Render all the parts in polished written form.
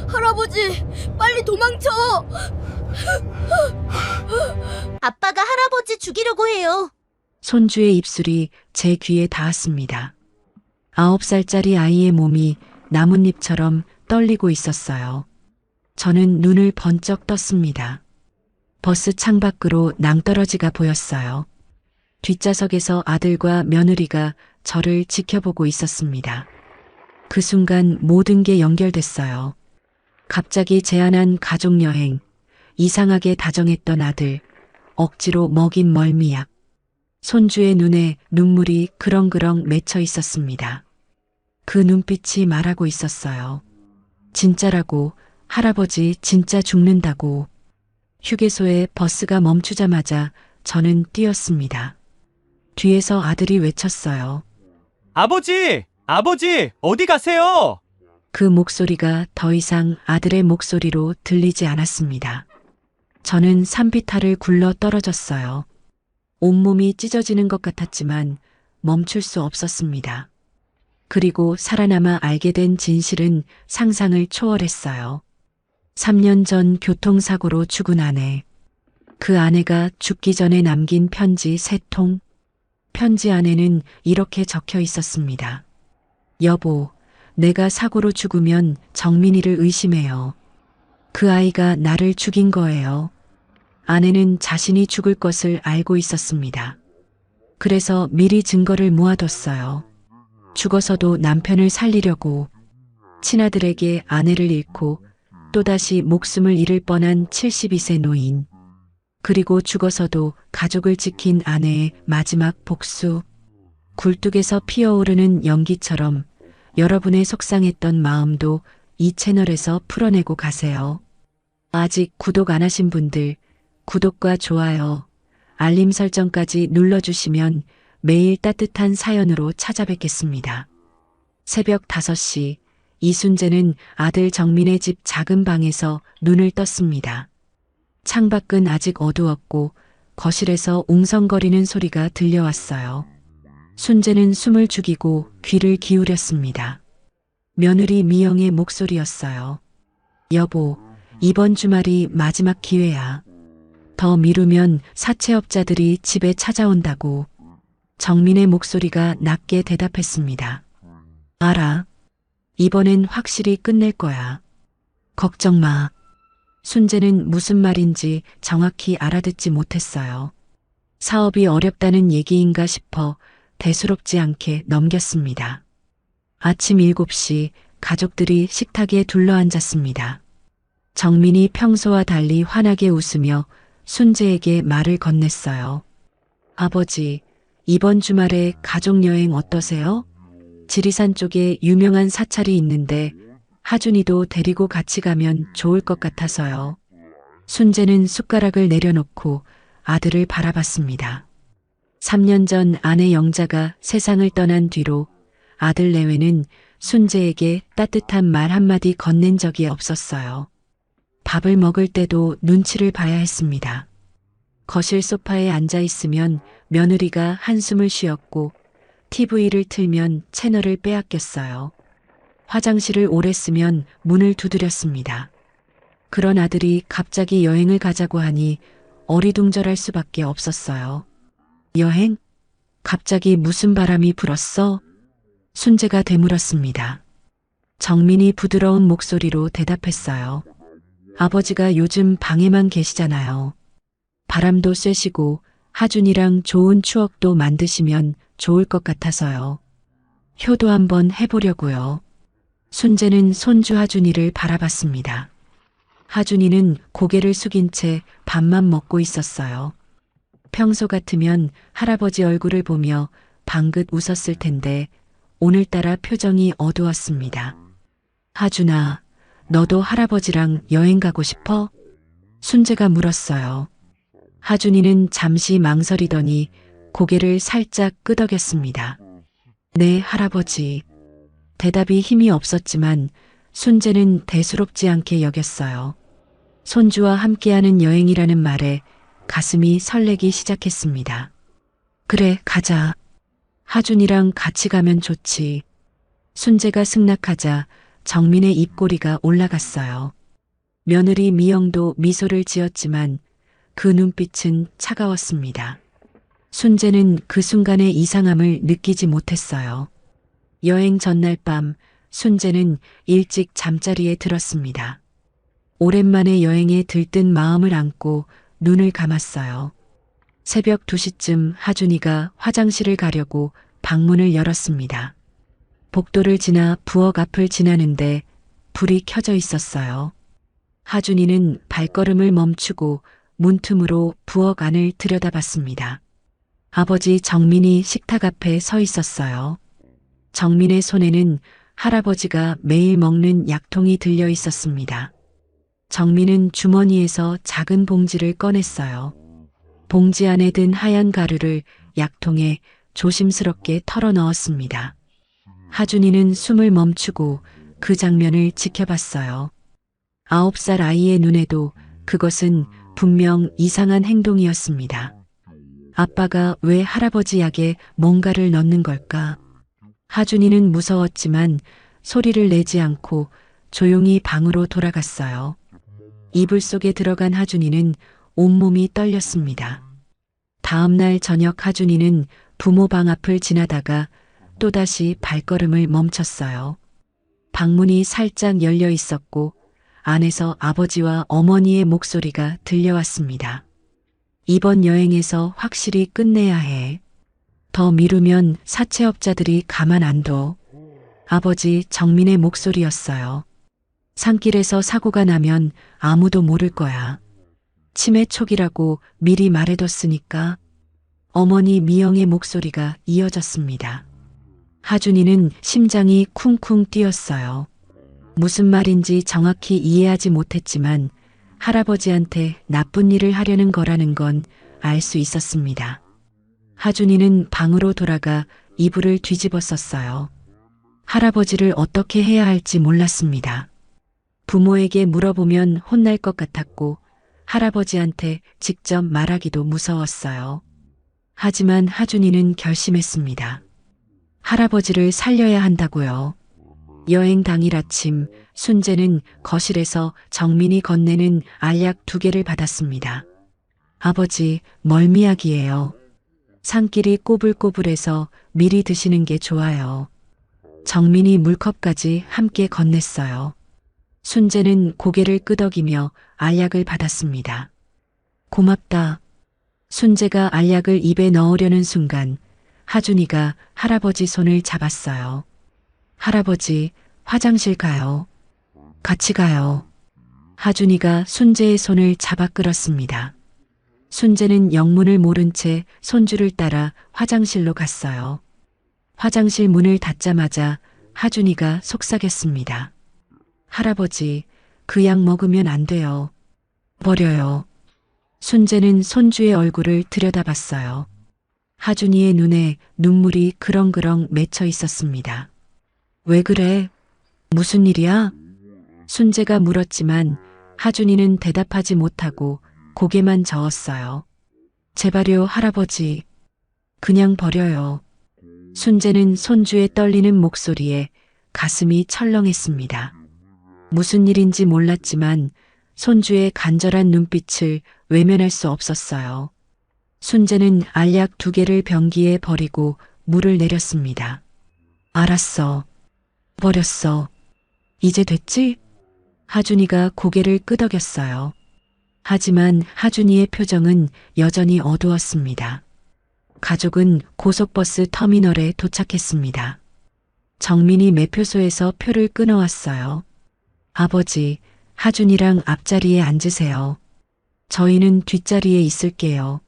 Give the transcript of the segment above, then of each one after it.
할아버지, 빨리 도망쳐! 아빠가 할아버지 죽이려고 해요. 손주의 입술이 제 귀에 닿았습니다. 9살짜리 아이의 몸이 나뭇잎처럼 떨리고 있었어요. 저는 눈을 번쩍 떴습니다. 버스 창밖으로 낭떠러지가 보였어요. 뒷좌석에서 아들과 며느리가 저를 지켜보고 있었습니다. 그 순간 모든 게 연결됐어요. 갑자기 제안한 가족여행, 이상하게 다정했던 아들, 억지로 먹인 멀미약. 손주의 눈에 눈물이 그렁그렁 맺혀 있었습니다. 그 눈빛이 말하고 있었어요. 진짜라고, 할아버지 진짜 죽는다고. 휴게소에 버스가 멈추자마자 저는 뛰었습니다. 뒤에서 아들이 외쳤어요. 아버지! 아버지! 어디 가세요? 그 목소리가 더 이상 아들의 목소리로 들리지 않았습니다. 저는 산비탈을 굴러 떨어졌어요. 온몸이 찢어지는 것 같았지만 멈출 수 없었습니다. 그리고 살아남아 알게 된 진실은 상상을 초월했어요. 3년 전 교통사고로 죽은 아내. 그 아내가 죽기 전에 남긴 편지 3통. 편지 안에는 이렇게 적혀 있었습니다. 여보, 내가 사고로 죽으면 정민이를 의심해요. 그 아이가 나를 죽인 거예요. 아내는 자신이 죽을 것을 알고 있었습니다. 그래서 미리 증거를 모아뒀어요. 죽어서도 남편을 살리려고. 친아들에게 아내를 잃고 또다시 목숨을 잃을 뻔한 72세 노인. 그리고 죽어서도 가족을 지킨 아내의 마지막 복수. 굴뚝에서 피어오르는 연기처럼 여러분의 속상했던 마음도 이 채널에서 풀어내고 가세요. 아직 구독 안 하신 분들 구독과 좋아요, 알림 설정까지 눌러주시면 매일 따뜻한 사연으로 찾아뵙겠습니다. 새벽 5시 이순재는 아들 정민의 집 작은 방에서 눈을 떴습니다. 창밖은 아직 어두웠고 거실에서 웅성거리는 소리가 들려왔어요. 순재는 숨을 죽이고 귀를 기울였습니다. 며느리 미영의 목소리였어요. 여보, 이번 주말이 마지막 기회야. 더 미루면 사채업자들이 집에 찾아온다고. 정민의 목소리가 낮게 대답했습니다. 알아. 이번엔 확실히 끝낼 거야. 걱정 마. 순재는 무슨 말인지 정확히 알아듣지 못했어요. 사업이 어렵다는 얘기인가 싶어 대수롭지 않게 넘겼습니다. 아침 7시 가족들이 식탁에 둘러앉았습니다. 정민이 평소와 달리 환하게 웃으며 순재에게 말을 건넸어요. 아버지, 이번 주말에 가족여행 어떠세요? 지리산 쪽에 유명한 사찰이 있는데 하준이도 데리고 같이 가면 좋을 것 같아서요. 순재는 숟가락을 내려놓고 아들을 바라봤습니다. 3년 전 아내 영자가 세상을 떠난 뒤로 아들 내외는 순재에게 따뜻한 말 한마디 건넨 적이 없었어요. 밥을 먹을 때도 눈치를 봐야 했습니다. 거실 소파에 앉아 있으면 며느리가 한숨을 쉬었고 TV를 틀면 채널을 빼앗겼어요. 화장실을 오래 쓰면 문을 두드렸습니다. 그런 아들이 갑자기 여행을 가자고 하니 어리둥절할 수밖에 없었어요. 여행? 갑자기 무슨 바람이 불었어? 순재가 되물었습니다. 정민이 부드러운 목소리로 대답했어요. 아버지가 요즘 방에만 계시잖아요. 바람도 쐬시고 하준이랑 좋은 추억도 만드시면 좋을 것 같아서요. 효도 한번 해보려고요. 순재는 손주 하준이를 바라봤습니다. 하준이는 고개를 숙인 채 밥만 먹고 있었어요. 평소 같으면 할아버지 얼굴을 보며 방긋 웃었을 텐데 오늘따라 표정이 어두웠습니다. 하준아, 너도 할아버지랑 여행 가고 싶어? 순재가 물었어요. 하준이는 잠시 망설이더니 고개를 살짝 끄덕였습니다. 네, 할아버지. 대답이 힘이 없었지만 순재는 대수롭지 않게 여겼어요. 손주와 함께하는 여행이라는 말에 가슴이 설레기 시작했습니다. 그래, 가자. 하준이랑 같이 가면 좋지. 순재가 승낙하자 정민의 입꼬리가 올라갔어요. 며느리 미영도 미소를 지었지만 그 눈빛은 차가웠습니다. 순재는 그 순간의 이상함을 느끼지 못했어요. 여행 전날 밤 순재는 일찍 잠자리에 들었습니다. 오랜만에 여행에 들뜬 마음을 안고 눈을 감았어요. 새벽 2시쯤 하준이가 화장실을 가려고 방문을 열었습니다. 복도를 지나 부엌 앞을 지나는데 불이 켜져 있었어요. 하준이는 발걸음을 멈추고 문틈으로 부엌 안을 들여다봤습니다. 아버지 정민이 식탁 앞에 서 있었어요. 정민의 손에는 할아버지가 매일 먹는 약통이 들려 있었습니다. 정민은 주머니에서 작은 봉지를 꺼냈어요. 봉지 안에 든 하얀 가루를 약통에 조심스럽게 털어 넣었습니다. 하준이는 숨을 멈추고 그 장면을 지켜봤어요. 9살 아이의 눈에도 그것은 분명 이상한 행동이었습니다. 아빠가 왜 할아버지 약에 뭔가를 넣는 걸까? 하준이는 무서웠지만 소리를 내지 않고 조용히 방으로 돌아갔어요. 이불 속에 들어간 하준이는 온몸이 떨렸습니다. 다음 날 저녁 하준이는 부모 방 앞을 지나다가 또다시 발걸음을 멈췄어요. 방문이 살짝 열려 있었고 안에서 아버지와 어머니의 목소리가 들려왔습니다. 이번 여행에서 확실히 끝내야 해. 더 미루면 사채업자들이 가만 안 둬. 아버지 정민의 목소리였어요. 산길에서 사고가 나면 아무도 모를 거야. 치매 초기라고 미리 말해뒀으니까. 어머니 미영의 목소리가 이어졌습니다. 하준이는 심장이 쿵쿵 뛰었어요. 무슨 말인지 정확히 이해하지 못했지만 할아버지한테 나쁜 일을 하려는 거라는 건 알 수 있었습니다. 하준이는 방으로 돌아가 이불을 뒤집어 썼어요. 할아버지를 어떻게 해야 할지 몰랐습니다. 부모에게 물어보면 혼날 것 같았고 할아버지한테 직접 말하기도 무서웠어요. 하지만 하준이는 결심했습니다. 할아버지를 살려야 한다고요. 여행 당일 아침 순재는 거실에서 정민이 건네는 알약 2개를 받았습니다. 아버지, 멀미약이에요. 산길이 꼬불꼬불해서 미리 드시는 게 좋아요. 정민이 물컵까지 함께 건넸어요. 순재는 고개를 끄덕이며 알약을 받았습니다. 고맙다. 순재가 알약을 입에 넣으려는 순간 하준이가 할아버지 손을 잡았어요. 할아버지, 화장실 가요. 같이 가요. 하준이가 순재의 손을 잡아 끌었습니다. 순재는 영문을 모른 채 손주를 따라 화장실로 갔어요. 화장실 문을 닫자마자 하준이가 속삭였습니다. 할아버지, 그 약 먹으면 안 돼요. 버려요. 순재는 손주의 얼굴을 들여다봤어요. 하준이의 눈에 눈물이 그렁그렁 맺혀 있었습니다. 왜 그래? 무슨 일이야? 순재가 물었지만 하준이는 대답하지 못하고 고개만 저었어요. 제발요, 할아버지. 그냥 버려요. 순재는 손주의 떨리는 목소리에 가슴이 철렁했습니다. 무슨 일인지 몰랐지만 손주의 간절한 눈빛을 외면할 수 없었어요. 순재는 알약 2개를 변기에 버리고 물을 내렸습니다. 알았어. 버렸어. 이제 됐지? 하준이가 고개를 끄덕였어요. 하지만 하준이의 표정은 여전히 어두웠습니다. 가족은 고속버스 터미널에 도착했습니다. 정민이 매표소에서 표를 끊어왔어요. 아버지, 하준이랑 앞자리에 앉으세요. 저희는 뒷자리에 있을게요.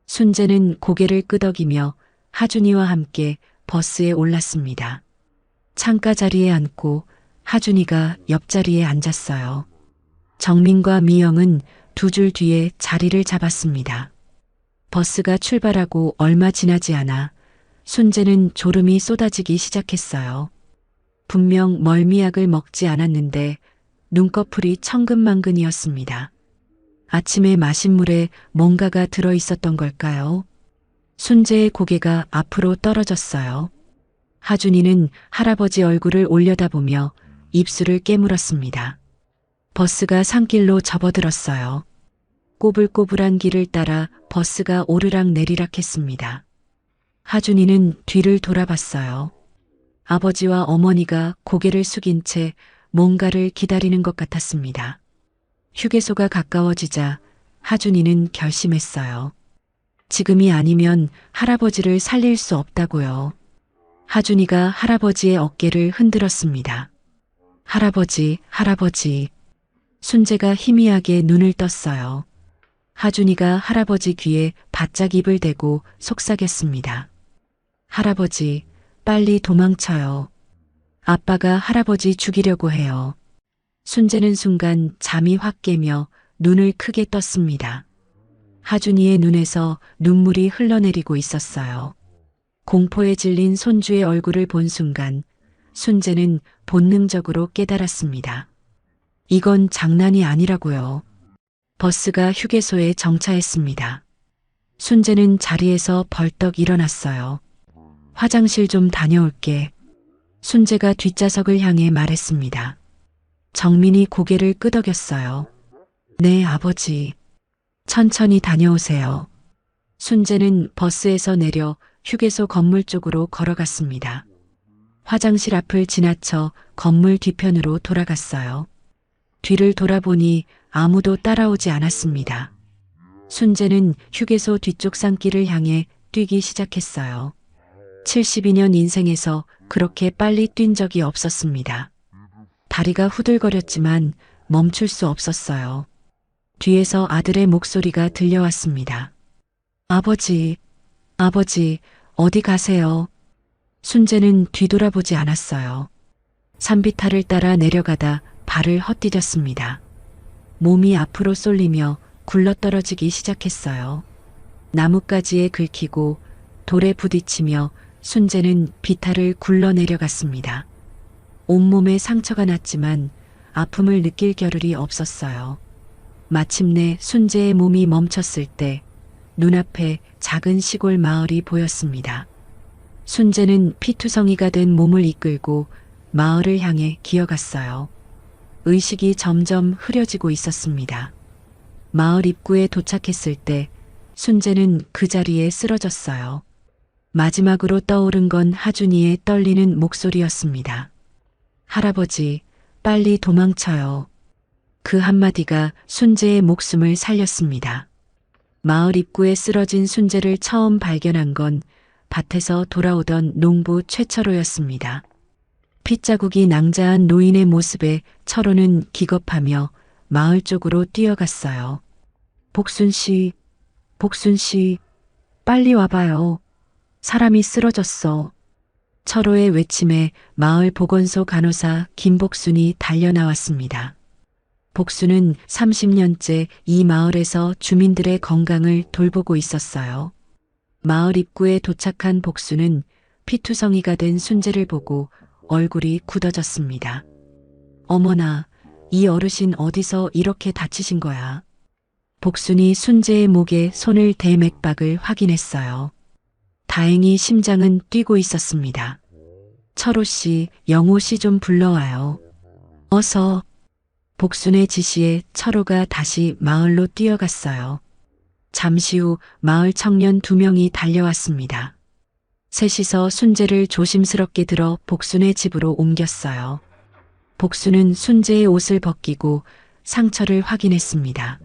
순재는 고개를 끄덕이며 하준이와 함께 버스에 올랐습니다. 창가 자리에 앉고 하준이가 옆자리에 앉았어요. 정민과 미영은 2줄 뒤에 자리를 잡았습니다. 버스가 출발하고 얼마 지나지 않아 순재는 졸음이 쏟아지기 시작했어요. 분명 멀미약을 먹지 않았는데 눈꺼풀이 천근만근이었습니다. 아침에 마신 물에 뭔가가 들어 있었던 걸까요? 순재의 고개가 앞으로 떨어졌어요. 하준이는 할아버지 얼굴을 올려다보며 입술을 깨물었습니다. 버스가 산길로 접어들었어요. 꼬불꼬불한 길을 따라 버스가 오르락 내리락 했습니다. 하준이는 뒤를 돌아봤어요. 아버지와 어머니가 고개를 숙인 채 뭔가를 기다리는 것 같았습니다. 휴게소가 가까워지자 하준이는 결심했어요. 지금이 아니면 할아버지를 살릴 수 없다고요. 하준이가 할아버지의 어깨를 흔들었습니다. 할아버지, 할아버지. 순재가 희미하게 눈을 떴어요. 하준이가 할아버지 귀에 바짝 입을 대고 속삭였습니다. 할아버지, 빨리 도망쳐요. 아빠가 할아버지 죽이려고 해요. 순재는 순간 잠이 확 깨며 눈을 크게 떴습니다. 하준이의 눈에서 눈물이 흘러내리고 있었어요. 공포에 질린 손주의 얼굴을 본 순간 순재는 본능적으로 깨달았습니다. 이건 장난이 아니라고요. 버스가 휴게소에 정차했습니다. 순재는 자리에서 벌떡 일어났어요. 화장실 좀 다녀올게. 순재가 뒷좌석을 향해 말했습니다. 정민이 고개를 끄덕였어요. 네, 아버지. 천천히 다녀오세요. 순재는 버스에서 내려 휴게소 건물 쪽으로 걸어갔습니다. 화장실 앞을 지나쳐 건물 뒤편으로 돌아갔어요. 뒤를 돌아보니 아무도 따라오지 않았습니다. 순재는 휴게소 뒤쪽 산길을 향해 뛰기 시작했어요. 72년 인생에서 그렇게 빨리 뛴 적이 없었습니다. 다리가 후들거렸지만 멈출 수 없었어요. 뒤에서 아들의 목소리가 들려왔습니다. 아버지, 아버지, 어디 가세요? 순재는 뒤돌아보지 않았어요. 산비탈을 따라 내려가다 발을 헛디뎠습니다. 몸이 앞으로 쏠리며 굴러떨어지기 시작했어요. 나뭇가지에 긁히고 돌에 부딪히며 순재는 비탈을 굴러 내려갔습니다. 온몸에 상처가 났지만 아픔을 느낄 겨를이 없었어요. 마침내 순재의 몸이 멈췄을 때 눈앞에 작은 시골 마을이 보였습니다. 순재는 피투성이가 된 몸을 이끌고 마을을 향해 기어갔어요. 의식이 점점 흐려지고 있었습니다. 마을 입구에 도착했을 때 순재는 그 자리에 쓰러졌어요. 마지막으로 떠오른 건 하준이의 떨리는 목소리였습니다. 할아버지, 빨리 도망쳐요. 그 한마디가 순재의 목숨을 살렸습니다. 마을 입구에 쓰러진 순재를 처음 발견한 건 밭에서 돌아오던 농부 최철호였습니다. 핏자국이 낭자한 노인의 모습에 철호는 기겁하며 마을 쪽으로 뛰어갔어요. 복순 씨, 복순 씨, 빨리 와봐요. 사람이 쓰러졌어. 철호의 외침에 마을 보건소 간호사 김복순이 달려나왔습니다. 복순은 30년째 이 마을에서 주민들의 건강을 돌보고 있었어요. 마을 입구에 도착한 복순은 피투성이가 된 순재를 보고 얼굴이 굳어졌습니다. 어머나, 이 어르신 어디서 이렇게 다치신 거야? 복순이 순재의 목에 손을 대 맥박을 확인했어요. 다행히 심장은 뛰고 있었습니다. 철호 씨, 영호 씨 좀 불러와요. 어서. 복순의 지시에 철호가 다시 마을로 뛰어갔어요. 잠시 후 마을 청년 2명이 달려왔습니다. 셋이서 순재를 조심스럽게 들어 복순의 집으로 옮겼어요. 복순은 순재의 옷을 벗기고 상처를 확인했습니다.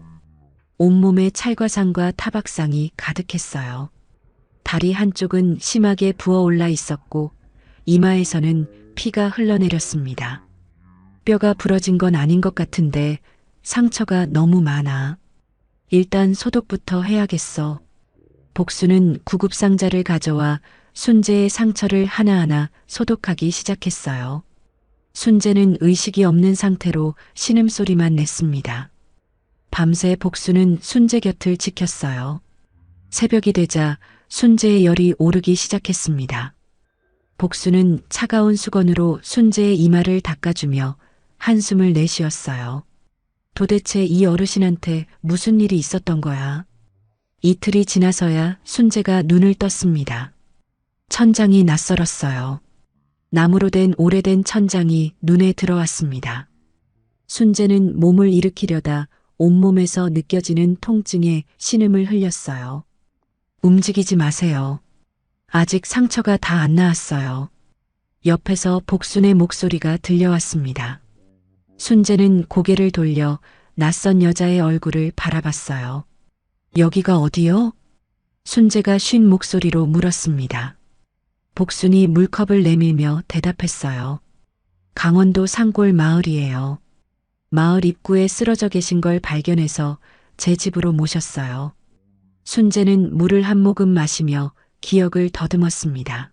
온몸에 찰과상과 타박상이 가득했어요. 다리 한쪽은 심하게 부어올라 있었고 이마에서는 피가 흘러내렸습니다. 뼈가 부러진 건 아닌 것 같은데 상처가 너무 많아. 일단 소독부터 해야겠어. 복순은 구급상자를 가져와 순재의 상처를 하나하나 소독하기 시작했어요. 순재는 의식이 없는 상태로 신음소리만 냈습니다. 밤새 복순은 순재 곁을 지켰어요. 새벽이 되자 순재의 열이 오르기 시작했습니다. 복순은 차가운 수건으로 순재의 이마를 닦아주며 한숨을 내쉬었어요. 도대체 이 어르신한테 무슨 일이 있었던 거야? 이틀이 지나서야 순재가 눈을 떴습니다. 천장이 낯설었어요. 나무로 된 오래된 천장이 눈에 들어왔습니다. 순재는 몸을 일으키려다 온몸에서 느껴지는 통증에 신음을 흘렸어요. 움직이지 마세요. 아직 상처가 다 안 나았어요. 옆에서 복순의 목소리가 들려왔습니다. 순재는 고개를 돌려 낯선 여자의 얼굴을 바라봤어요. 여기가 어디요? 순재가 쉰 목소리로 물었습니다. 복순이 물컵을 내밀며 대답했어요. 강원도 산골 마을이에요. 마을 입구에 쓰러져 계신 걸 발견해서 제 집으로 모셨어요. 순재는 물을 한 모금 마시며 기억을 더듬었습니다.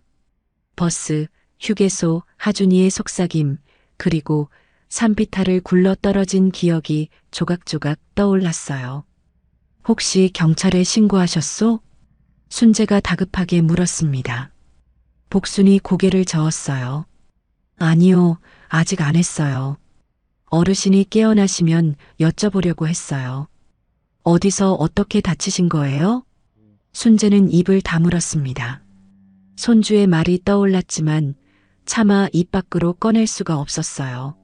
버스, 휴게소, 하준이의 속삭임, 그리고 산비탈을 굴러 떨어진 기억이 조각조각 떠올랐어요. 혹시 경찰에 신고하셨소? 순재가 다급하게 물었습니다. 복순이 고개를 저었어요. 아니요, 아직 안 했어요. 어르신이 깨어나시면 여쭤보려고 했어요. 어디서 어떻게 다치신 거예요? 순재는 입을 다물었습니다. 손주의 말이 떠올랐지만 차마 입 밖으로 꺼낼 수가 없었어요.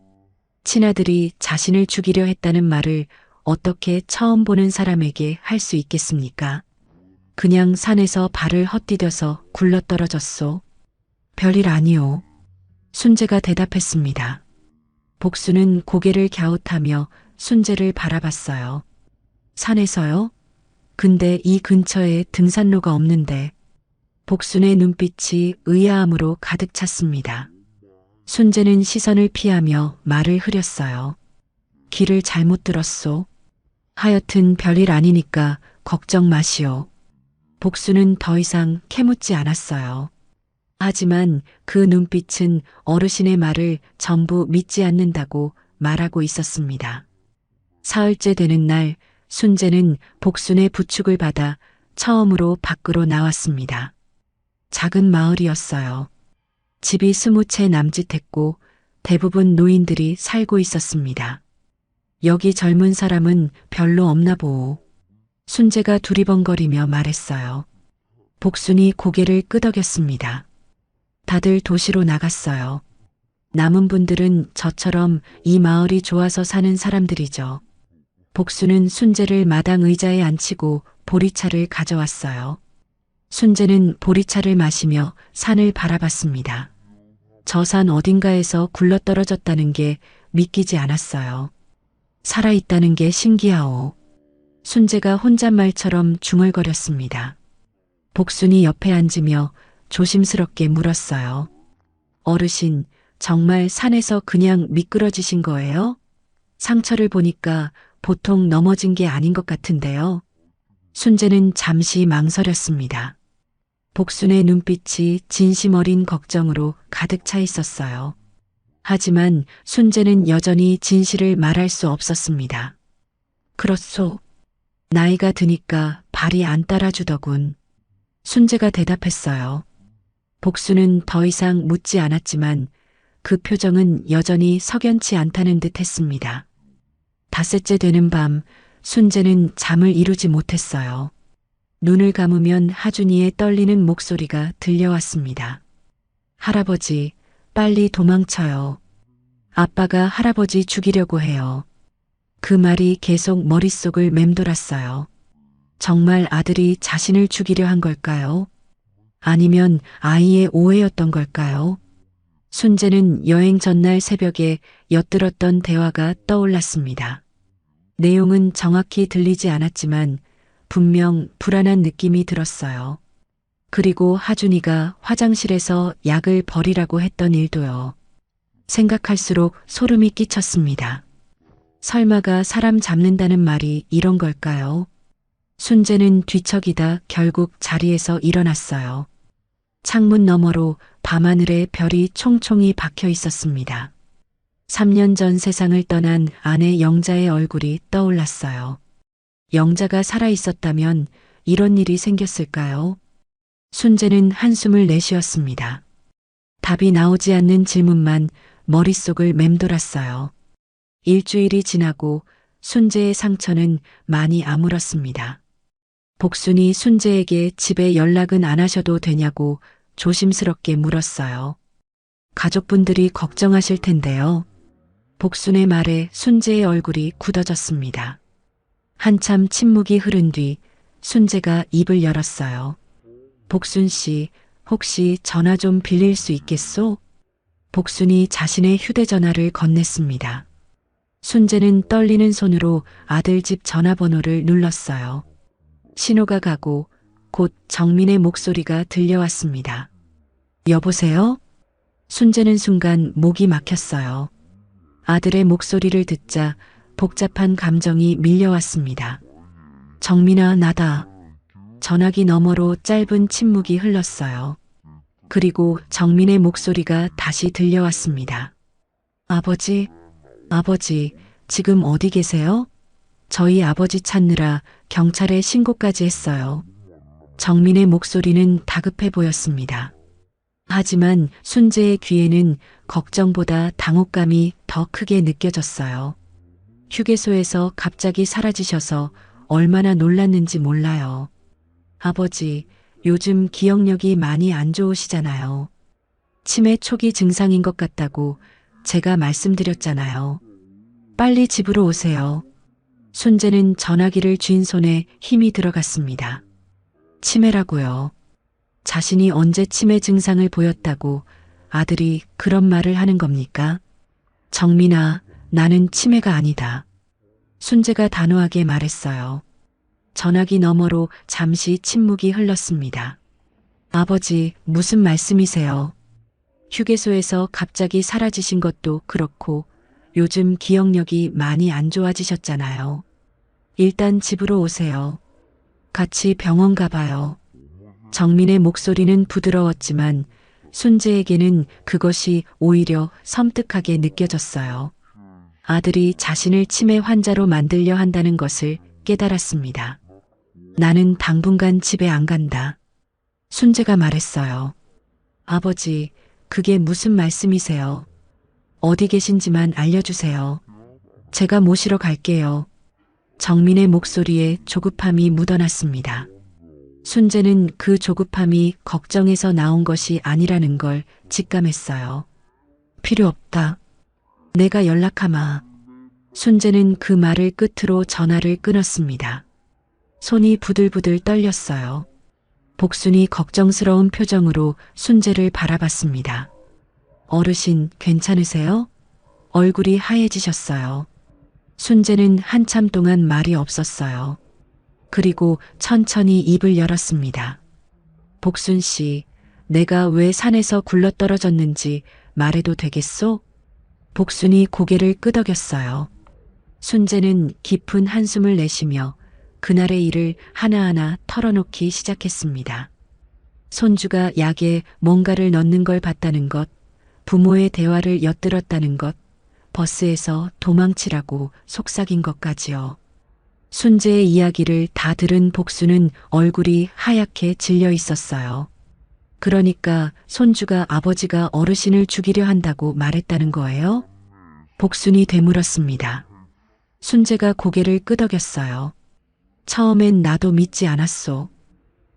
친아들이 자신을 죽이려 했다는 말을 어떻게 처음 보는 사람에게 할 수 있겠습니까? 그냥 산에서 발을 헛디뎌서 굴러떨어졌소. 별일 아니오. 순재가 대답했습니다. 복수는 고개를 갸웃하며 순재를 바라봤어요. 산에서요? 근데 이 근처에 등산로가 없는데. 복순의 눈빛이 의아함으로 가득 찼습니다. 순재는 시선을 피하며 말을 흐렸어요. 길을 잘못 들었소. 하여튼 별일 아니니까 걱정 마시오. 복수는 더 이상 캐묻지 않았어요. 하지만 그 눈빛은 어르신의 말을 전부 믿지 않는다고 말하고 있었습니다. 사흘째 되는 날 순재는 복순의 부축을 받아 처음으로 밖으로 나왔습니다. 작은 마을이었어요. 집이 20채 남짓했고 대부분 노인들이 살고 있었습니다. 여기 젊은 사람은 별로 없나 보오. 순재가 두리번거리며 말했어요. 복순이 고개를 끄덕였습니다. 다들 도시로 나갔어요. 남은 분들은 저처럼 이 마을이 좋아서 사는 사람들이죠. 복순은 순재를 마당 의자에 앉히고 보리차를 가져왔어요. 순재는 보리차를 마시며 산을 바라봤습니다. 저 산 어딘가에서 굴러떨어졌다는 게 믿기지 않았어요. 살아있다는 게 신기하오. 순재가 혼잣말처럼 중얼거렸습니다. 복순이 옆에 앉으며 조심스럽게 물었어요. 어르신, 정말 산에서 그냥 미끄러지신 거예요? 상처를 보니까 보통 넘어진 게 아닌 것 같은데요. 순재는 잠시 망설였습니다. 복순의 눈빛이 진심 어린 걱정으로 가득 차 있었어요. 하지만 순재는 여전히 진실을 말할 수 없었습니다. 그렇소. 나이가 드니까 발이 안 따라주더군. 순재가 대답했어요. 복순은 더 이상 묻지 않았지만 그 표정은 여전히 석연치 않다는 듯 했습니다. 닷새째 되는 밤 순재는 잠을 이루지 못했어요. 눈을 감으면 하준이의 떨리는 목소리가 들려왔습니다. 할아버지, 빨리 도망쳐요. 아빠가 할아버지 죽이려고 해요. 그 말이 계속 머릿속을 맴돌았어요. 정말 아들이 자신을 죽이려 한 걸까요? 아니면 아이의 오해였던 걸까요? 순재는 여행 전날 새벽에 엿들었던 대화가 떠올랐습니다. 내용은 정확히 들리지 않았지만 분명 불안한 느낌이 들었어요. 그리고 하준이가 화장실에서 약을 버리라고 했던 일도요. 생각할수록 소름이 끼쳤습니다. 설마가 사람 잡는다는 말이 이런 걸까요? 순재는 뒤척이다 결국 자리에서 일어났어요. 창문 너머로 밤하늘에 별이 총총히 박혀 있었습니다. 3년 전 세상을 떠난 아내 영자의 얼굴이 떠올랐어요. 영자가 살아 있었다면 이런 일이 생겼을까요? 순재는 한숨을 내쉬었습니다. 답이 나오지 않는 질문만 머릿속을 맴돌았어요. 일주일이 지나고 순재의 상처는 많이 아물었습니다. 복순이 순재에게 집에 연락은 안 하셔도 되냐고 조심스럽게 물었어요. 가족분들이 걱정하실 텐데요. 복순의 말에 순재의 얼굴이 굳어졌습니다. 한참 침묵이 흐른 뒤 순재가 입을 열었어요. 복순 씨, 혹시 전화 좀 빌릴 수 있겠소? 복순이 자신의 휴대전화를 건넸습니다. 순재는 떨리는 손으로 아들 집 전화번호를 눌렀어요. 신호가 가고 곧 정민의 목소리가 들려왔습니다. 여보세요? 순재는 순간 목이 막혔어요. 아들의 목소리를 듣자 복잡한 감정이 밀려왔습니다. 정민아, 나다. 전화기 너머로 짧은 침묵이 흘렀어요. 그리고 정민의 목소리가 다시 들려왔습니다. 아버지, 지금 어디 계세요? 저희 아버지 찾느라 경찰에 신고까지 했어요. 정민의 목소리는 다급해 보였습니다. 하지만 순재의 귀에는 걱정보다 당혹감이 더 크게 느껴졌어요. 휴게소에서 갑자기 사라지셔서 얼마나 놀랐는지 몰라요. 아버지, 요즘 기억력이 많이 안 좋으시잖아요. 치매 초기 증상인 것 같다고 제가 말씀드렸잖아요. 빨리 집으로 오세요. 순재는 전화기를 쥔 손에 힘이 들어갔습니다. 치매라고요. 자신이 언제 치매 증상을 보였다고 아들이 그런 말을 하는 겁니까? 정민아, 나는 치매가 아니다. 순재가 단호하게 말했어요. 전화기 너머로 잠시 침묵이 흘렀습니다. 아버지, 무슨 말씀이세요? 휴게소에서 갑자기 사라지신 것도 그렇고 요즘 기억력이 많이 안 좋아지셨잖아요. 일단 집으로 오세요. 같이 병원 가봐요. 정민의 목소리는 부드러웠지만 순재에게는 그것이 오히려 섬뜩하게 느껴졌어요. 아들이 자신을 치매 환자로 만들려 한다는 것을 깨달았습니다. 나는 당분간 집에 안 간다. 순재가 말했어요. 아버지, 그게 무슨 말씀이세요? 어디 계신지만 알려주세요. 제가 모시러 갈게요. 정민의 목소리에 조급함이 묻어났습니다. 순재는 그 조급함이 걱정에서 나온 것이 아니라는 걸 직감했어요. 필요 없다. 내가 연락하마. 순재는 그 말을 끝으로 전화를 끊었습니다. 손이 부들부들 떨렸어요. 복순이 걱정스러운 표정으로 순재를 바라봤습니다. 어르신, 괜찮으세요? 얼굴이 하얘지셨어요. 순재는 한참 동안 말이 없었어요. 그리고 천천히 입을 열었습니다. 복순 씨, 내가 왜 산에서 굴러떨어졌는지 말해도 되겠소? 복순이 고개를 끄덕였어요. 순재는 깊은 한숨을 내쉬며 그날의 일을 하나하나 털어놓기 시작했습니다. 손주가 약에 뭔가를 넣는 걸 봤다는 것, 부모의 대화를 엿들었다는 것, 버스에서 도망치라고 속삭인 것까지요. 순재의 이야기를 다 들은 복수는 얼굴이 하얗게 질려 있었어요. 그러니까 손주가 아버지가 어르신을 죽이려 한다고 말했다는 거예요? 복순이 되물었습니다. 순재가 고개를 끄덕였어요. 처음엔 나도 믿지 않았소.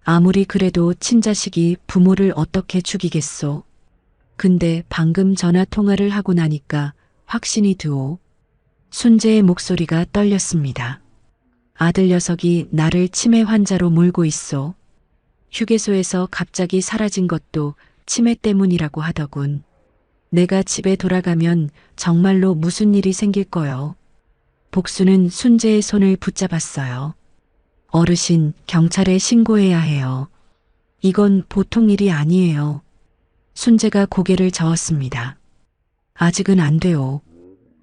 아무리 그래도 친자식이 부모를 어떻게 죽이겠소. 근데 방금 전화 통화를 하고 나니까 확신이 드오. 순재의 목소리가 떨렸습니다. 아들 녀석이 나를 치매 환자로 몰고 있소. 휴게소에서 갑자기 사라진 것도 치매 때문이라고 하더군. 내가 집에 돌아가면 정말로 무슨 일이 생길 거요. 복수는 순재의 손을 붙잡았어요. 어르신, 경찰에 신고해야 해요. 이건 보통 일이 아니에요. 순재가 고개를 저었습니다. 아직은 안 돼요.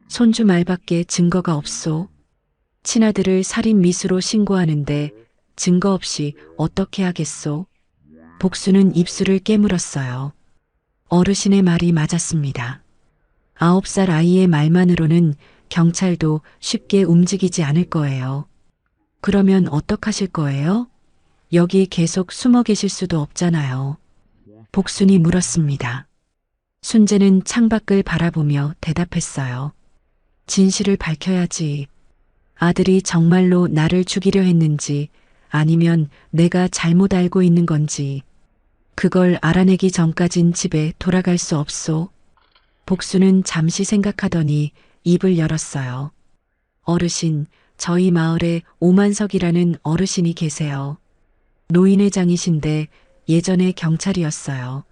손주 말밖에 증거가 없소. 친아들을 살인 미수로 신고하는데 증거 없이 어떻게 하겠소? 복수는 입술을 깨물었어요. 어르신의 말이 맞았습니다. 9살 아이의 말만으로는 경찰도 쉽게 움직이지 않을 거예요. 그러면 어떡하실 거예요? 여기 계속 숨어 계실 수도 없잖아요. 복순이 물었습니다. 순재는 창밖을 바라보며 대답했어요. 진실을 밝혀야지. 아들이 정말로 나를 죽이려 했는지 아니면 내가 잘못 알고 있는 건지 그걸 알아내기 전까진 집에 돌아갈 수 없소. 복수는 잠시 생각하더니 입을 열었어요. 어르신, 저희 마을에 오만석이라는 어르신이 계세요. 노인회장이신데 예전에 경찰이었어요.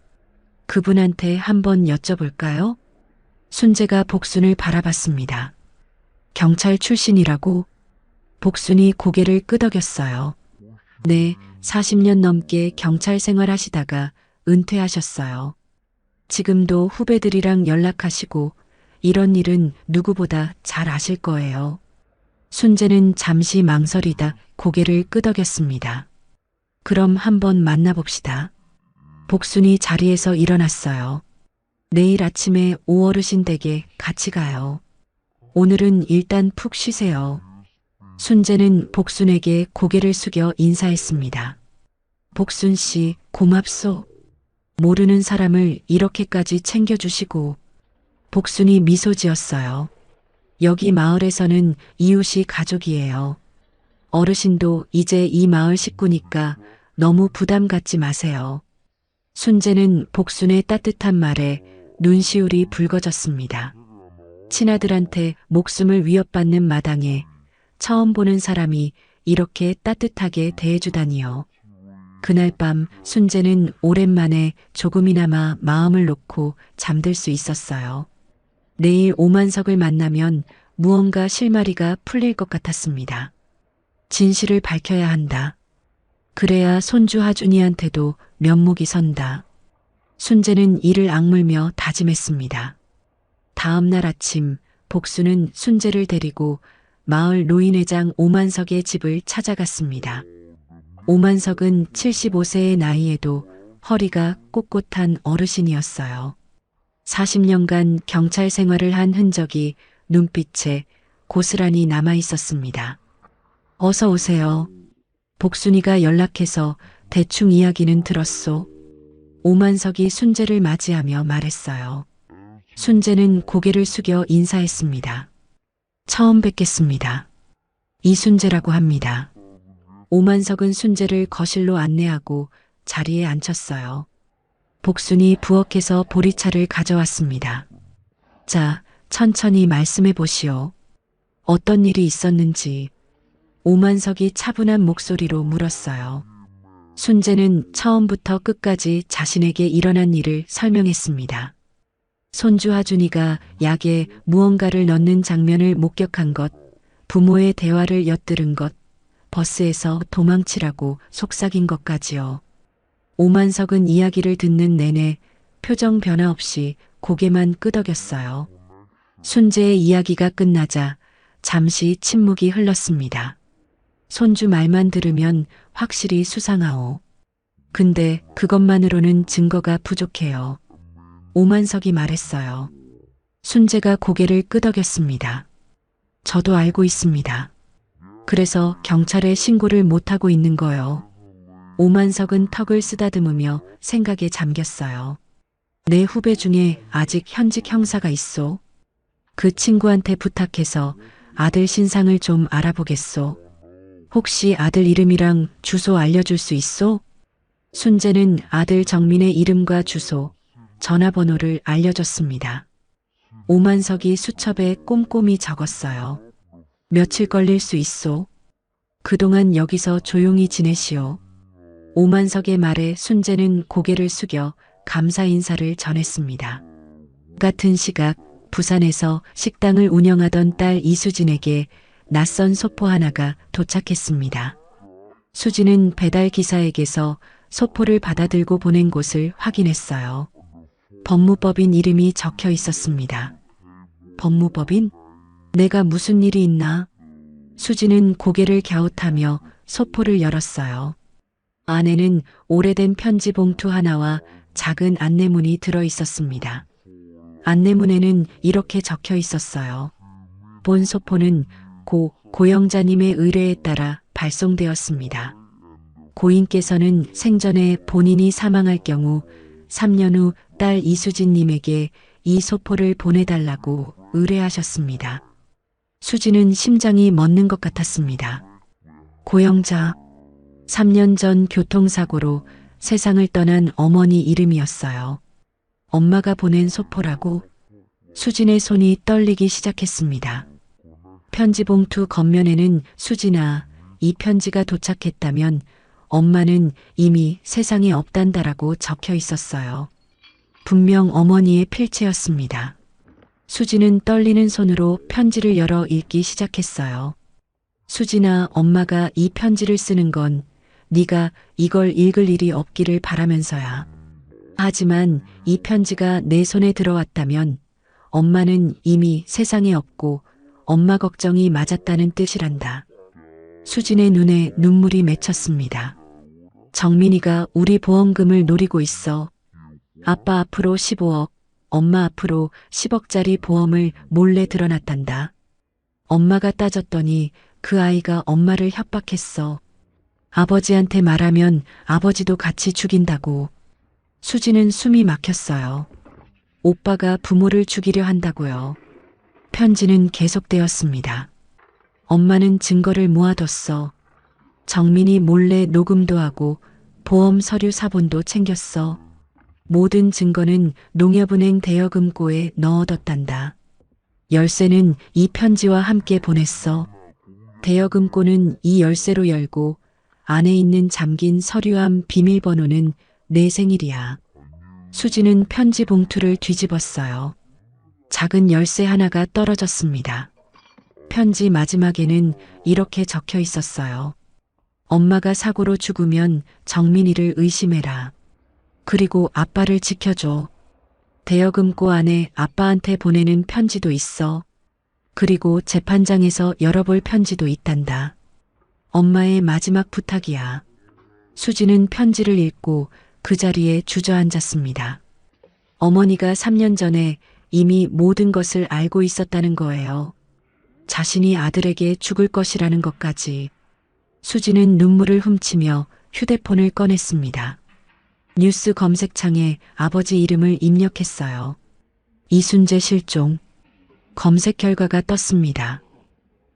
그분한테 한번 여쭤볼까요? 순재가 복순을 바라봤습니다. 경찰 출신이라고? 복순이 고개를 끄덕였어요. 네, 40년 넘게 경찰 생활하시다가 은퇴하셨어요. 지금도 후배들이랑 연락하시고 이런 일은 누구보다 잘 아실 거예요. 순재는 잠시 망설이다 고개를 끄덕였습니다. 그럼 한번 만나봅시다. 복순이 자리에서 일어났어요. 내일 아침에 오어르신 댁에 같이 가요. 오늘은 일단 푹 쉬세요. 순재는 복순에게 고개를 숙여 인사했습니다. 복순 씨, 고맙소. 모르는 사람을 이렇게까지 챙겨주시고. 복순이 미소 지었어요. 여기 마을에서는 이웃이 가족이에요. 어르신도 이제 이 마을 식구니까 너무 부담 갖지 마세요. 순재는 복순의 따뜻한 말에 눈시울이 붉어졌습니다. 친아들한테 목숨을 위협받는 마당에 처음 보는 사람이 이렇게 따뜻하게 대해주다니요. 그날 밤 순재는 오랜만에 조금이나마 마음을 놓고 잠들 수 있었어요. 내일 오만석을 만나면 무언가 실마리가 풀릴 것 같았습니다. 진실을 밝혀야 한다. 그래야 손주 하준이한테도 면목이 선다. 순재는 이를 악물며 다짐했습니다. 다음 날 아침 복수는 순재를 데리고 마을 노인회장 오만석의 집을 찾아갔습니다. 오만석은 75세의 나이에도 허리가 꼿꼿한 어르신이었어요. 40년간 경찰 생활을 한 흔적이 눈빛에 고스란히 남아 있었습니다. 어서 오세요. 복순이가 연락해서 대충 이야기는 들었소. 오만석이 순재를 맞이하며 말했어요. 순재는 고개를 숙여 인사했습니다. 처음 뵙겠습니다. 이순재라고 합니다. 오만석은 순재를 거실로 안내하고 자리에 앉혔어요. 복순이 부엌에서 보리차를 가져왔습니다. 자, 천천히 말씀해 보시오. 어떤 일이 있었는지. 오만석이 차분한 목소리로 물었어요. 순재는 처음부터 끝까지 자신에게 일어난 일을 설명했습니다. 손주 하준이가 약에 무언가를 넣는 장면을 목격한 것, 부모의 대화를 엿들은 것, 버스에서 도망치라고 속삭인 것까지요. 오만석은 이야기를 듣는 내내 표정 변화 없이 고개만 끄덕였어요. 순재의 이야기가 끝나자 잠시 침묵이 흘렀습니다. 손주 말만 들으면 확실히 수상하오. 근데 그것만으로는 증거가 부족해요. 오만석이 말했어요. 순재가 고개를 끄덕였습니다. 저도 알고 있습니다. 그래서 경찰에 신고를 못하고 있는 거요. 오만석은 턱을 쓰다듬으며 생각에 잠겼어요. 내 후배 중에 아직 현직 형사가 있소. 그 친구한테 부탁해서 아들 신상을 좀 알아보겠소. 혹시 아들 이름이랑 주소 알려줄 수 있소? 순재는 아들 정민의 이름과 주소, 전화번호를 알려줬습니다. 오만석이 수첩에 꼼꼼히 적었어요. 며칠 걸릴 수 있소? 그동안 여기서 조용히 지내시오. 오만석의 말에 순재는 고개를 숙여 감사 인사를 전했습니다. 같은 시각 부산에서 식당을 운영하던 딸 이수진에게 낯선 소포 하나가 도착했습니다. 수진은 배달 기사에게서 소포를 받아들고 보낸 곳을 확인했어요. 법무법인 이름이 적혀 있었습니다. 법무법인? 내가 무슨 일이 있나? 수진은 고개를 갸웃하며 소포를 열었어요. 안에는 오래된 편지 봉투 하나와 작은 안내문이 들어 있었습니다. 안내문에는 이렇게 적혀 있었어요. 본 소포는 고 고영자님의 의뢰에 따라 발송되었습니다. 고인께서는 생전에 본인이 사망할 경우 3년 후 딸 이수진님에게 이 소포를 보내달라고 의뢰하셨습니다. 수진은 심장이 멎는 것 같았습니다. 고영자, 3년 전 교통사고로 세상을 떠난 어머니 이름이었어요. 엄마가 보낸 소포라고? 수진의 손이 떨리기 시작했습니다. 편지 봉투 겉면에는 수진아, 이 편지가 도착했다면 엄마는 이미 세상에 없단다라고 적혀 있었어요. 분명 어머니의 필체였습니다. 수진은 떨리는 손으로 편지를 열어 읽기 시작했어요. 수진아, 엄마가 이 편지를 쓰는 건 네가 이걸 읽을 일이 없기를 바라면서야. 하지만 이 편지가 내 손에 들어왔다면 엄마는 이미 세상에 없고 엄마 걱정이 맞았다는 뜻이란다. 수진의 눈에 눈물이 맺혔습니다. 정민이가 우리 보험금을 노리고 있어. 아빠 앞으로 15억, 엄마 앞으로 10억짜리 보험을 몰래 들어놨단다. 엄마가 따졌더니 그 아이가 엄마를 협박했어. 아버지한테 말하면 아버지도 같이 죽인다고. 수지는 숨이 막혔어요. 오빠가 부모를 죽이려 한다고요. 편지는 계속되었습니다. 엄마는 증거를 모아뒀어. 정민이 몰래 녹음도 하고 보험 서류 사본도 챙겼어. 모든 증거는 농협은행 대여금고에 넣어뒀단다. 열쇠는 이 편지와 함께 보냈어. 대여금고는 이 열쇠로 열고 안에 있는 잠긴 서류함 비밀번호는 내 생일이야. 수지는 편지 봉투를 뒤집었어요. 작은 열쇠 하나가 떨어졌습니다. 편지 마지막에는 이렇게 적혀 있었어요. 엄마가 사고로 죽으면 정민이를 의심해라. 그리고 아빠를 지켜줘. 대여금고 안에 아빠한테 보내는 편지도 있어. 그리고 재판장에서 열어볼 편지도 있단다. 엄마의 마지막 부탁이야. 수지는 편지를 읽고 그 자리에 주저앉았습니다. 어머니가 3년 전에 이미 모든 것을 알고 있었다는 거예요. 자신이 아들에게 죽을 것이라는 것까지. 수지는 눈물을 훔치며 휴대폰을 꺼냈습니다. 뉴스 검색창에 아버지 이름을 입력했어요. 이순재 실종. 검색 결과가 떴습니다.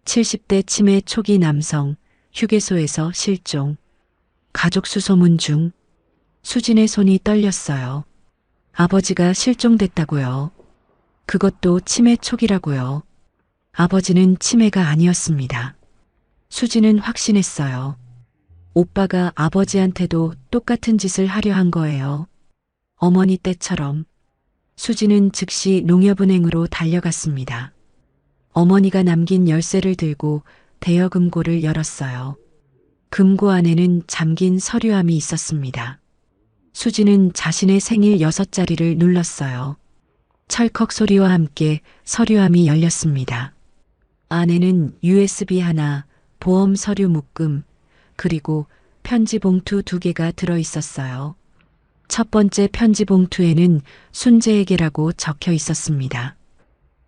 70대 치매 초기 남성, 휴게소에서 실종. 가족 수소문 중. 수진의 손이 떨렸어요. 아버지가 실종됐다고요. 그것도 치매 초기라고요. 아버지는 치매가 아니었습니다. 수진은 확신했어요. 오빠가 아버지한테도 똑같은 짓을 하려 한 거예요. 어머니 때처럼. 수진은 즉시 농협은행으로 달려갔습니다. 어머니가 남긴 열쇠를 들고 대여금고를 열었어요. 금고 안에는 잠긴 서류함이 있었습니다. 수진은 자신의 생일 6자리를 눌렀어요. 철컥 소리와 함께 서류함이 열렸습니다. 안에는 USB 하나, 보험 서류 묶음, 그리고 편지 봉투 2개가 들어 있었어요. 첫 번째 편지 봉투에는 순재에게라고 적혀 있었습니다.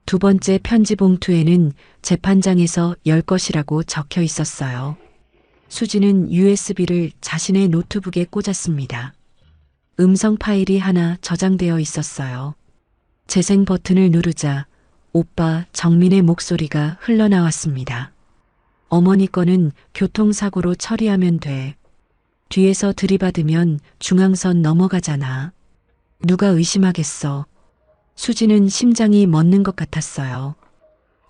두 번째 편지 봉투에는 재판장에서 열 것이라고 적혀 있었어요. 수지는 USB를 자신의 노트북에 꽂았습니다. 음성 파일이 하나 저장되어 있었어요. 재생 버튼을 누르자 오빠 정민의 목소리가 흘러나왔습니다. 어머니 거는 교통사고로 처리하면 돼. 뒤에서 들이받으면 중앙선 넘어가잖아. 누가 의심하겠어. 수지는 심장이 멎는 것 같았어요.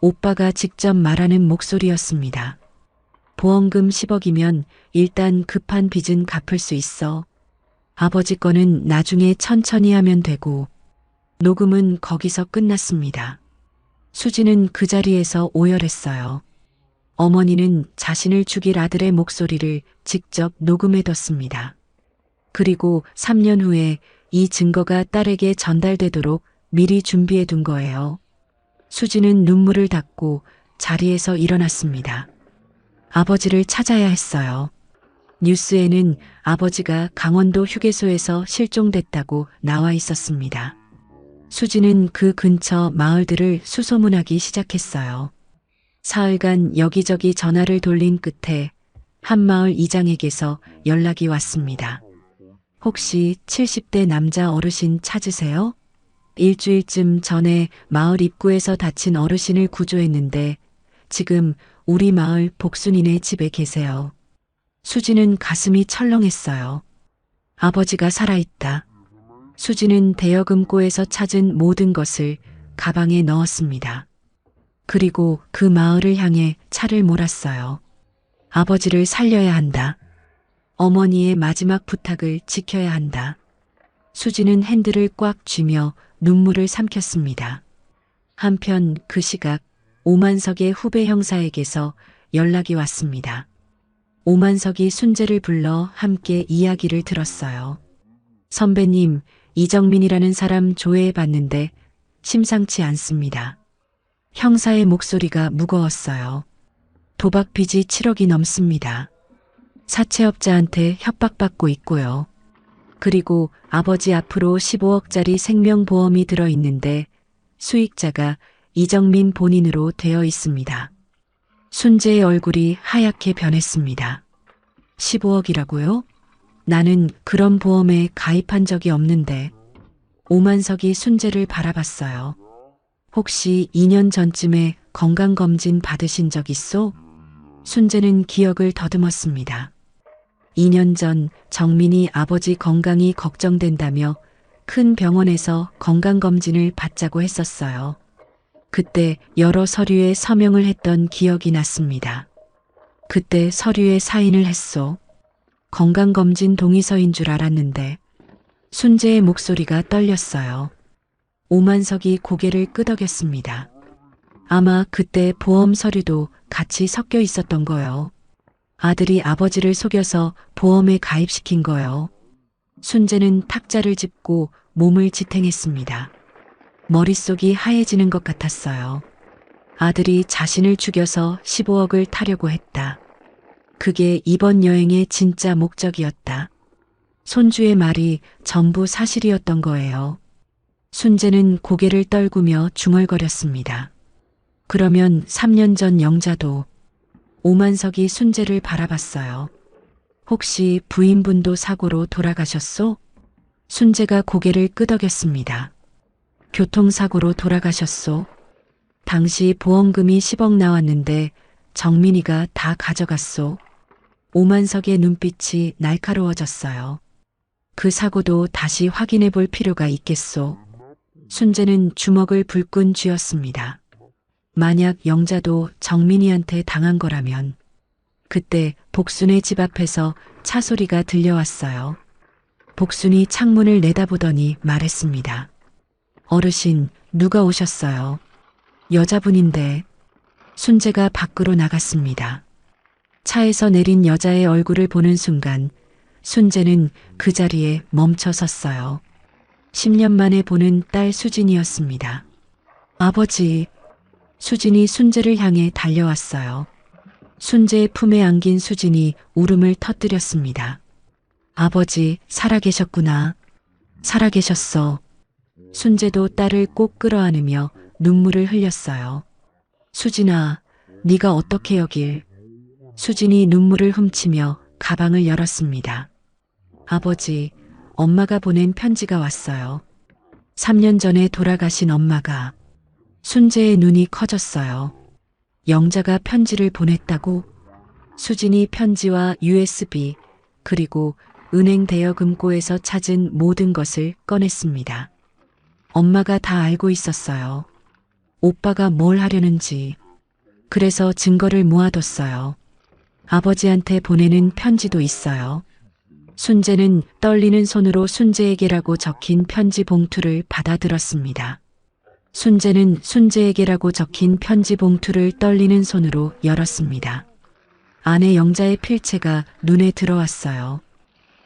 오빠가 직접 말하는 목소리였습니다. 보험금 10억이면 일단 급한 빚은 갚을 수 있어. 아버지 거는 나중에 천천히 하면 되고. 녹음은 거기서 끝났습니다. 수지는 그 자리에서 오열했어요. 어머니는 자신을 죽일 아들의 목소리를 직접 녹음해뒀습니다. 그리고 3년 후에 이 증거가 딸에게 전달되도록 미리 준비해둔 거예요. 수지는 눈물을 닦고 자리에서 일어났습니다. 아버지를 찾아야 했어요. 뉴스에는 아버지가 강원도 휴게소에서 실종됐다고 나와 있었습니다. 수지는 그 근처 마을들을 수소문하기 시작했어요. 사흘간 여기저기 전화를 돌린 끝에 한 마을 이장에게서 연락이 왔습니다. 혹시 70대 남자 어르신 찾으세요? 일주일쯤 전에 마을 입구에서 다친 어르신을 구조했는데 지금 우리 마을 복순이네 집에 계세요. 수지는 가슴이 철렁했어요. 아버지가 살아있다. 수지는 대여금고에서 찾은 모든 것을 가방에 넣었습니다. 그리고 그 마을을 향해 차를 몰았어요. 아버지를 살려야 한다. 어머니의 마지막 부탁을 지켜야 한다. 수지는 핸들을 꽉 쥐며 눈물을 삼켰습니다. 한편 그 시각 오만석의 후배 형사에게서 연락이 왔습니다. 오만석이 순재를 불러 함께 이야기를 들었어요. 선배님, 이정민이라는 사람 조회해 봤는데 심상치 않습니다. 형사의 목소리가 무거웠어요. 도박 빚이 7억이 넘습니다. 사채업자한테 협박받고 있고요. 그리고 아버지 앞으로 15억짜리 생명보험이 들어있는데 수익자가 이정민 본인으로 되어 있습니다. 순재의 얼굴이 하얗게 변했습니다. 15억이라고요? 나는 그런 보험에 가입한 적이 없는데. 오만석이 순재를 바라봤어요. 혹시 2년 전쯤에 건강검진 받으신 적 있소? 순재는 기억을 더듬었습니다. 2년 전 정민이 아버지 건강이 걱정된다며 큰 병원에서 건강검진을 받자고 했었어요. 그때 여러 서류에 서명을 했던 기억이 났습니다. 그때 서류에 사인을 했소. 건강검진 동의서인 줄 알았는데. 순재의 목소리가 떨렸어요. 오만석이 고개를 끄덕였습니다. 아마 그때 보험 서류도 같이 섞여 있었던 거요. 아들이 아버지를 속여서 보험에 가입시킨 거요. 순재는 탁자를 짚고 몸을 지탱했습니다. 머릿속이 하얘지는 것 같았어요. 아들이 자신을 죽여서 15억을 타려고 했다. 그게 이번 여행의 진짜 목적이었다. 손주의 말이 전부 사실이었던 거예요. 순재는 고개를 떨구며 중얼거렸습니다. 그러면 3년 전 영자도. 오만석이 순재를 바라봤어요. 혹시 부인분도 사고로 돌아가셨소? 순재가 고개를 끄덕였습니다. 교통사고로 돌아가셨소. 당시 보험금이 10억 나왔는데 정민이가 다 가져갔소. 오만석의 눈빛이 날카로워졌어요. 그 사고도 다시 확인해 볼 필요가 있겠소. 순재는 주먹을 불끈 쥐었습니다. 만약 영자도 정민이한테 당한 거라면. 그때 복순의 집 앞에서 차 소리가 들려왔어요. 복순이 창문을 내다보더니 말했습니다. 어르신, 누가 오셨어요? 여자분인데. 순재가 밖으로 나갔습니다. 차에서 내린 여자의 얼굴을 보는 순간 순재는 그 자리에 멈춰 섰어요. 10년 만에 보는 딸 수진이었습니다. 아버지. 수진이 순재를 향해 달려왔어요. 순재의 품에 안긴 수진이 울음을 터뜨렸습니다. 아버지, 살아계셨구나. 살아계셨어. 순재도 딸을 꼭 끌어안으며 눈물을 흘렸어요. 수진아, 네가 어떻게 여길. 수진이 눈물을 훔치며 가방을 열었습니다. 아버지, 엄마가 보낸 편지가 왔어요. 3년 전에 돌아가신 엄마가. 순재의 눈이 커졌어요. 영자가 편지를 보냈다고? 수진이 편지와 USB 그리고 은행 대여금고에서 찾은 모든 것을 꺼냈습니다. 엄마가 다 알고 있었어요. 오빠가 뭘 하려는지. 그래서 증거를 모아뒀어요. 아버지한테 보내는 편지도 있어요. 순재는 떨리는 손으로 순재에게라고 적힌 편지 봉투를 받아들었습니다. 순재는 순재에게라고 적힌 편지 봉투를 떨리는 손으로 열었습니다. 아내 영자의 필체가 눈에 들어왔어요.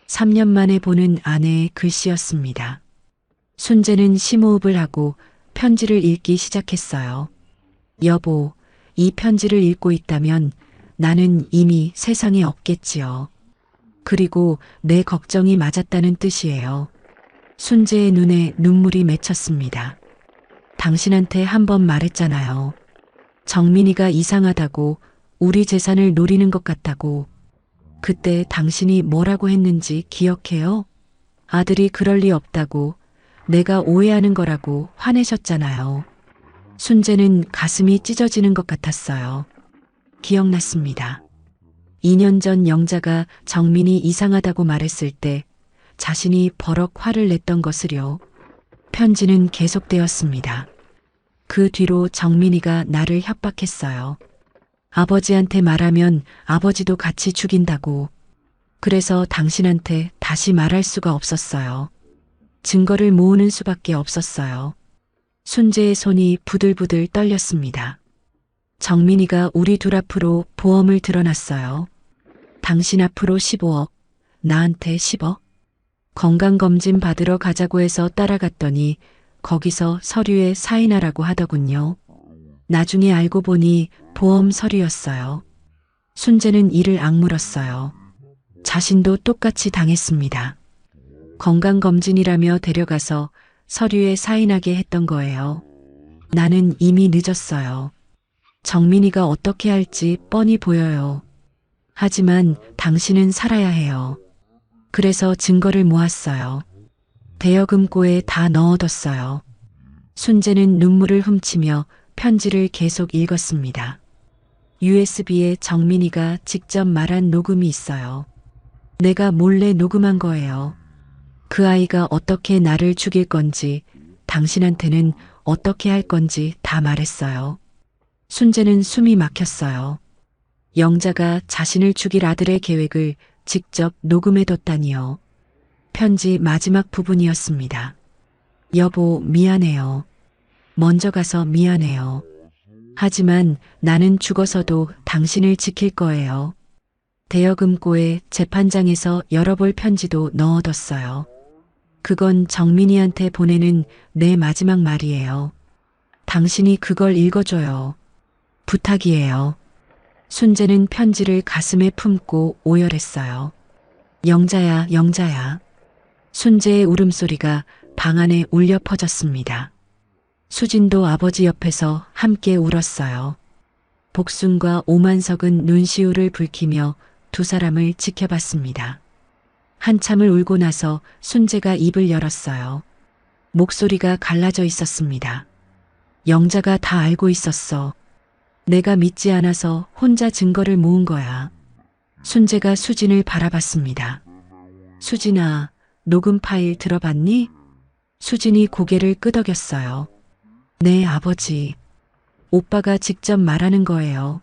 3년 만에 보는 아내의 글씨였습니다. 순재는 심호흡을 하고 편지를 읽기 시작했어요. 여보, 이 편지를 읽고 있다면 나는 이미 세상에 없겠지요. 그리고 내 걱정이 맞았다는 뜻이에요. 순재의 눈에 눈물이 맺혔습니다. 당신한테 한 번 말했잖아요. 정민이가 이상하다고, 우리 재산을 노리는 것 같다고. 그때 당신이 뭐라고 했는지 기억해요? 아들이 그럴 리 없다고, 내가 오해하는 거라고 화내셨잖아요. 순재는 가슴이 찢어지는 것 같았어요. 기억났습니다. 2년 전 영자가 정민이 이상하다고 말했을 때 자신이 버럭 화를 냈던 것을요. 편지는 계속되었습니다. 그 뒤로 정민이가 나를 협박했어요. 아버지한테 말하면 아버지도 같이 죽인다고. 그래서 당신한테 다시 말할 수가 없었어요. 증거를 모으는 수밖에 없었어요. 순재의 손이 부들부들 떨렸습니다. 정민이가 우리 둘 앞으로 보험을 드러났어요. 당신 앞으로 15억, 나한테 10억. 건강검진 받으러 가자고 해서 따라갔더니 거기서 서류에 사인하라고 하더군요. 나중에 알고 보니 보험 서류였어요. 순재는 이를 악물었어요. 자신도 똑같이 당했습니다. 건강검진이라며 데려가서 서류에 사인하게 했던 거예요. 나는 이미 늦었어요. 정민이가 어떻게 할지 뻔히 보여요. 하지만 당신은 살아야 해요. 그래서 증거를 모았어요. 대여금고에 다 넣어뒀어요. 순재는 눈물을 훔치며 편지를 계속 읽었습니다. USB에 정민이가 직접 말한 녹음이 있어요. 내가 몰래 녹음한 거예요. 그 아이가 어떻게 나를 죽일 건지, 당신한테는 어떻게 할 건지 다 말했어요. 순재는 숨이 막혔어요. 영자가 자신을 죽일 아들의 계획을 직접 녹음해뒀다니요. 편지 마지막 부분이었습니다. 여보, 미안해요. 먼저 가서 미안해요. 하지만 나는 죽어서도 당신을 지킬 거예요. 대여금고에 재판장에서 열어볼 편지도 넣어뒀어요. 그건 정민이한테 보내는 내 마지막 말이에요. 당신이 그걸 읽어줘요. 부탁이에요. 순재는 편지를 가슴에 품고 오열했어요. 영자야, 영자야. 순재의 울음소리가 방 안에 울려 퍼졌습니다. 수진도 아버지 옆에서 함께 울었어요. 복순과 오만석은 눈시울을 붉히며 두 사람을 지켜봤습니다. 한참을 울고 나서 순재가 입을 열었어요. 목소리가 갈라져 있었습니다. 영자가 다 알고 있었어. 내가 믿지 않아서 혼자 증거를 모은 거야. 순재가 수진을 바라봤습니다. 수진아, 녹음 파일 들어봤니? 수진이 고개를 끄덕였어요. 네, 아버지. 오빠가 직접 말하는 거예요.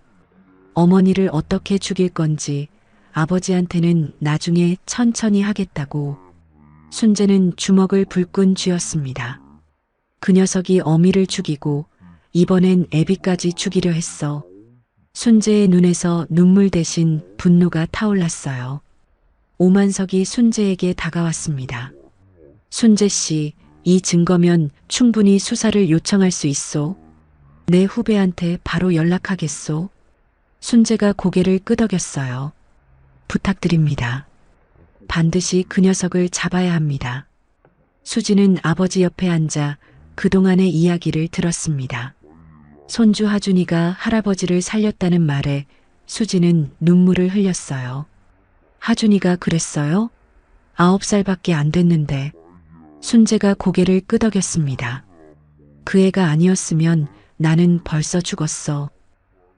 어머니를 어떻게 죽일 건지 아버지한테는 나중에 천천히 하겠다고. 순재는 주먹을 불끈 쥐었습니다. 그 녀석이 어미를 죽이고 이번엔 애비까지 죽이려 했어. 순재의 눈에서 눈물 대신 분노가 타올랐어요. 오만석이 순재에게 다가왔습니다. 순재 씨, 이 증거면 충분히 수사를 요청할 수 있소. 내 후배한테 바로 연락하겠소. 순재가 고개를 끄덕였어요. 부탁드립니다. 반드시 그 녀석을 잡아야 합니다. 수지는 아버지 옆에 앉아 그동안의 이야기를 들었습니다. 손주 하준이가 할아버지를 살렸다는 말에 수지는 눈물을 흘렸어요. 하준이가 그랬어요? 9살밖에 안 됐는데. 순재가 고개를 끄덕였습니다. 그 애가 아니었으면 나는 벌써 죽었어.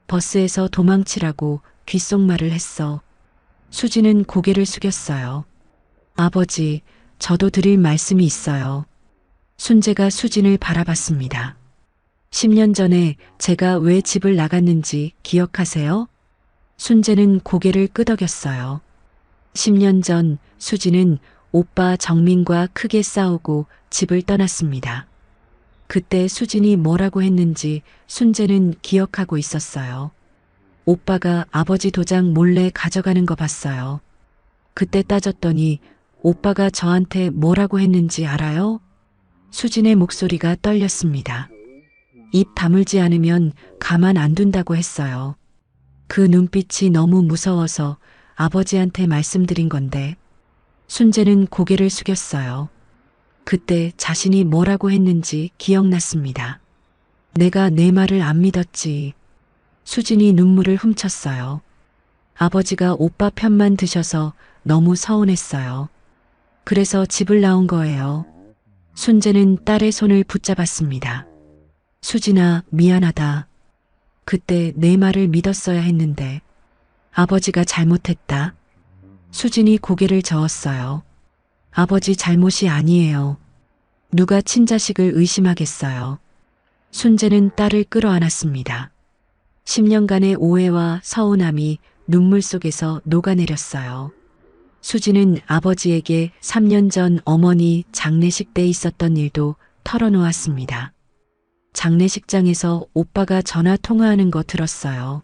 버스에서 도망치라고 귓속말을 했어. 수지는 고개를 숙였어요. 아버지, 저도 드릴 말씀이 있어요. 순재가 수진을 바라봤습니다. 10년 전에 제가 왜 집을 나갔는지 기억하세요? 순재는 고개를 끄덕였어요. 10년 전 수진은 오빠 정민과 크게 싸우고 집을 떠났습니다. 그때 수진이 뭐라고 했는지 순재는 기억하고 있었어요. 오빠가 아버지 도장 몰래 가져가는 거 봤어요. 그때 따졌더니 오빠가 저한테 뭐라고 했는지 알아요? 수진의 목소리가 떨렸습니다. 입 다물지 않으면 가만 안 둔다고 했어요. 그 눈빛이 너무 무서워서 아버지한테 말씀드린 건데. 순재는 고개를 숙였어요. 그때 자신이 뭐라고 했는지 기억났습니다. 내가 내 말을 안 믿었지. 수진이 눈물을 훔쳤어요. 아버지가 오빠 편만 드셔서 너무 서운했어요. 그래서 집을 나온 거예요. 순재는 딸의 손을 붙잡았습니다. 수진아, 미안하다. 그때 내 말을 믿었어야 했는데. 아버지가 잘못했다. 수진이 고개를 저었어요. 아버지 잘못이 아니에요. 누가 친자식을 의심하겠어요. 순재는 딸을 끌어안았습니다. 10년간의 오해와 서운함이 눈물 속에서 녹아내렸어요. 수진은 아버지에게 3년 전 어머니 장례식 때 있었던 일도 털어놓았습니다. 장례식장에서 오빠가 전화 통화하는 거 들었어요.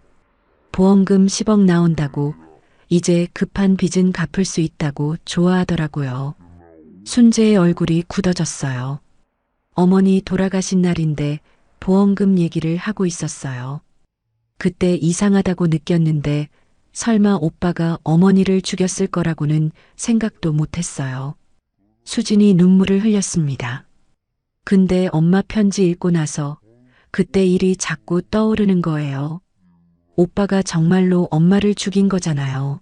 보험금 10억 나온다고, 이제 급한 빚은 갚을 수 있다고 좋아하더라고요. 순재의 얼굴이 굳어졌어요. 어머니 돌아가신 날인데 보험금 얘기를 하고 있었어요. 그때 이상하다고 느꼈는데 설마 오빠가 어머니를 죽였을 거라고는 생각도 못했어요. 수진이 눈물을 흘렸습니다. 근데 엄마 편지 읽고 나서 그때 일이 자꾸 떠오르는 거예요. 오빠가 정말로 엄마를 죽인 거잖아요.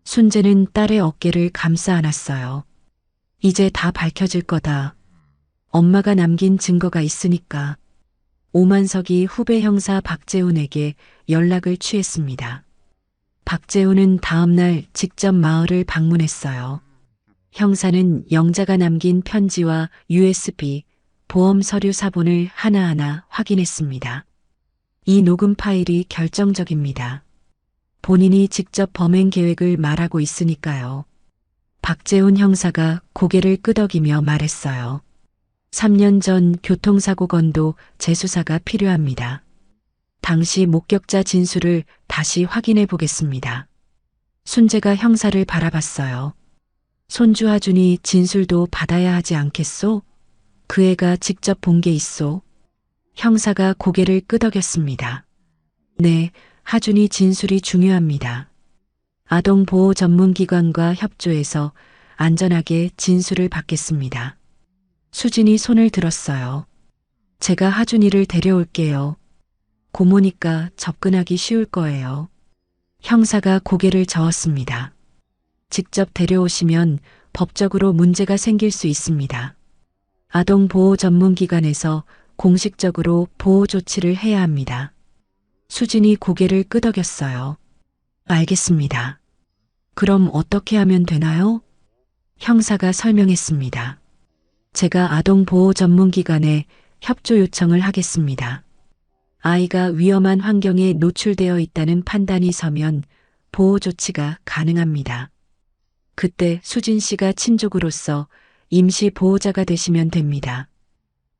순재는 딸의 어깨를 감싸 안았어요. 이제 다 밝혀질 거다. 엄마가 남긴 증거가 있으니까. 오만석이 후배 형사 박재훈에게 연락을 취했습니다. 박재훈은 다음날 직접 마을을 방문했어요. 형사는 영자가 남긴 편지와 USB, 보험 서류 사본을 하나하나 확인했습니다. 이 녹음 파일이 결정적입니다. 본인이 직접 범행 계획을 말하고 있으니까요. 박재훈 형사가 고개를 끄덕이며 말했어요. 3년 전 교통사고 건도 재수사가 필요합니다. 당시 목격자 진술을 다시 확인해 보겠습니다. 순재가 형사를 바라봤어요. 손주 하준이 진술도 받아야 하지 않겠소? 그 애가 직접 본 게 있소? 형사가 고개를 끄덕였습니다. 네, 하준이 진술이 중요합니다. 아동보호 전문기관과 협조해서 안전하게 진술을 받겠습니다. 수진이 손을 들었어요. 제가 하준이를 데려올게요. 고모니까 접근하기 쉬울 거예요. 형사가 고개를 저었습니다. 직접 데려오시면 법적으로 문제가 생길 수 있습니다. 아동보호 전문기관에서 공식적으로 보호 조치를 해야 합니다. 수진이 고개를 끄덕였어요. 알겠습니다. 그럼 어떻게 하면 되나요? 형사가 설명했습니다. 제가 아동보호 전문기관에 협조 요청을 하겠습니다. 아이가 위험한 환경에 노출되어 있다는 판단이 서면 보호 조치가 가능합니다. 그때 수진 씨가 친족으로서 임시 보호자가 되시면 됩니다.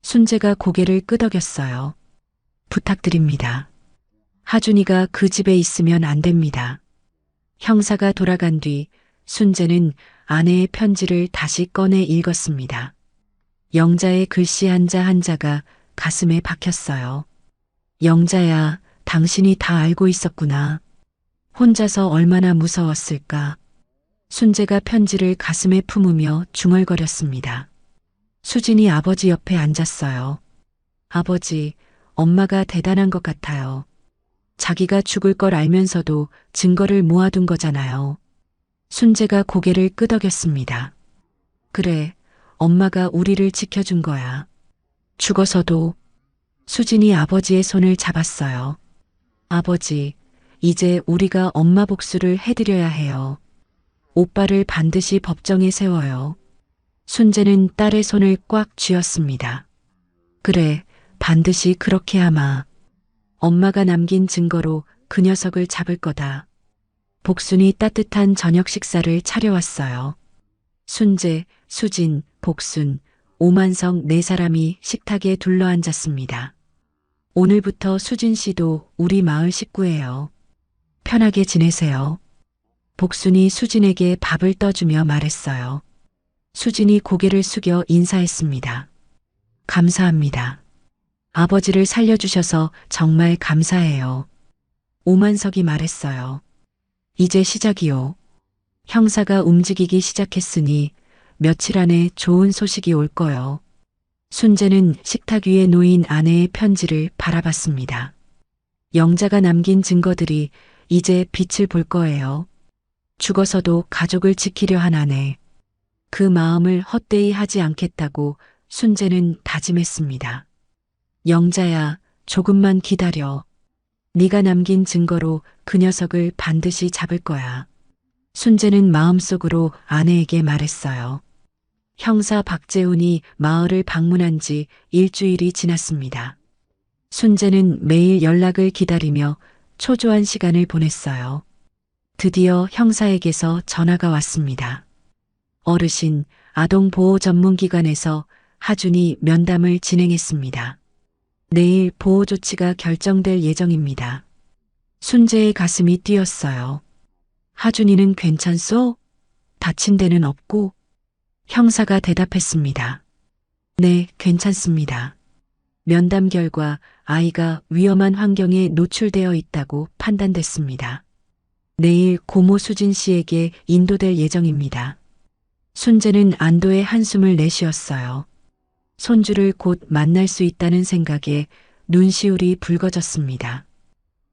순재가 고개를 끄덕였어요. 부탁드립니다. 하준이가 그 집에 있으면 안 됩니다. 형사가 돌아간 뒤 순재는 아내의 편지를 다시 꺼내 읽었습니다. 영자의 글씨 한자 한자가 가슴에 박혔어요. 영자야, 당신이 다 알고 있었구나. 혼자서 얼마나 무서웠을까. 순재가 편지를 가슴에 품으며 중얼거렸습니다. 수진이 아버지 옆에 앉았어요. 아버지, 엄마가 대단한 것 같아요. 자기가 죽을 걸 알면서도 증거를 모아둔 거잖아요. 순재가 고개를 끄덕였습니다. 그래, 엄마가 우리를 지켜준 거야. 죽어서도. 수진이 아버지의 손을 잡았어요. 아버지, 이제 우리가 엄마 복수를 해드려야 해요. 오빠를 반드시 법정에 세워요. 순재는 딸의 손을 꽉 쥐었습니다. 그래, 반드시 그렇게 하마. 엄마가 남긴 증거로 그 녀석을 잡을 거다. 복순이 따뜻한 저녁 식사를 차려왔어요. 순재, 수진, 복순, 오만성 네 사람이 식탁에 둘러앉았습니다. 오늘부터 수진 씨도 우리 마을 식구예요. 편하게 지내세요. 복순이 수진에게 밥을 떠주며 말했어요. 수진이 고개를 숙여 인사했습니다. 감사합니다. 아버지를 살려주셔서 정말 감사해요. 오만석이 말했어요. 이제 시작이요. 형사가 움직이기 시작했으니 며칠 안에 좋은 소식이 올 거요. 순재는 식탁 위에 놓인 아내의 편지를 바라봤습니다. 영자가 남긴 증거들이 이제 빛을 볼 거예요. 죽어서도 가족을 지키려 한 아내. 그 마음을 헛되이 하지 않겠다고 순재는 다짐했습니다. 영자야, 조금만 기다려. 네가 남긴 증거로 그 녀석을 반드시 잡을 거야. 순재는 마음속으로 아내에게 말했어요. 형사 박재훈이 마을을 방문한 지 일주일이 지났습니다. 순재는 매일 연락을 기다리며 초조한 시간을 보냈어요. 드디어 형사에게서 전화가 왔습니다. 어르신, 아동보호 전문기관에서 하준이 면담을 진행했습니다. 내일 보호 조치가 결정될 예정입니다. 순재의 가슴이 뛰었어요. 하준이는 괜찮소? 다친 데는 없고? 형사가 대답했습니다. 네, 괜찮습니다. 면담 결과 아이가 위험한 환경에 노출되어 있다고 판단됐습니다. 내일 고모 수진 씨에게 인도될 예정입니다. 순재는 안도의 한숨을 내쉬었어요. 손주를 곧 만날 수 있다는 생각에 눈시울이 붉어졌습니다.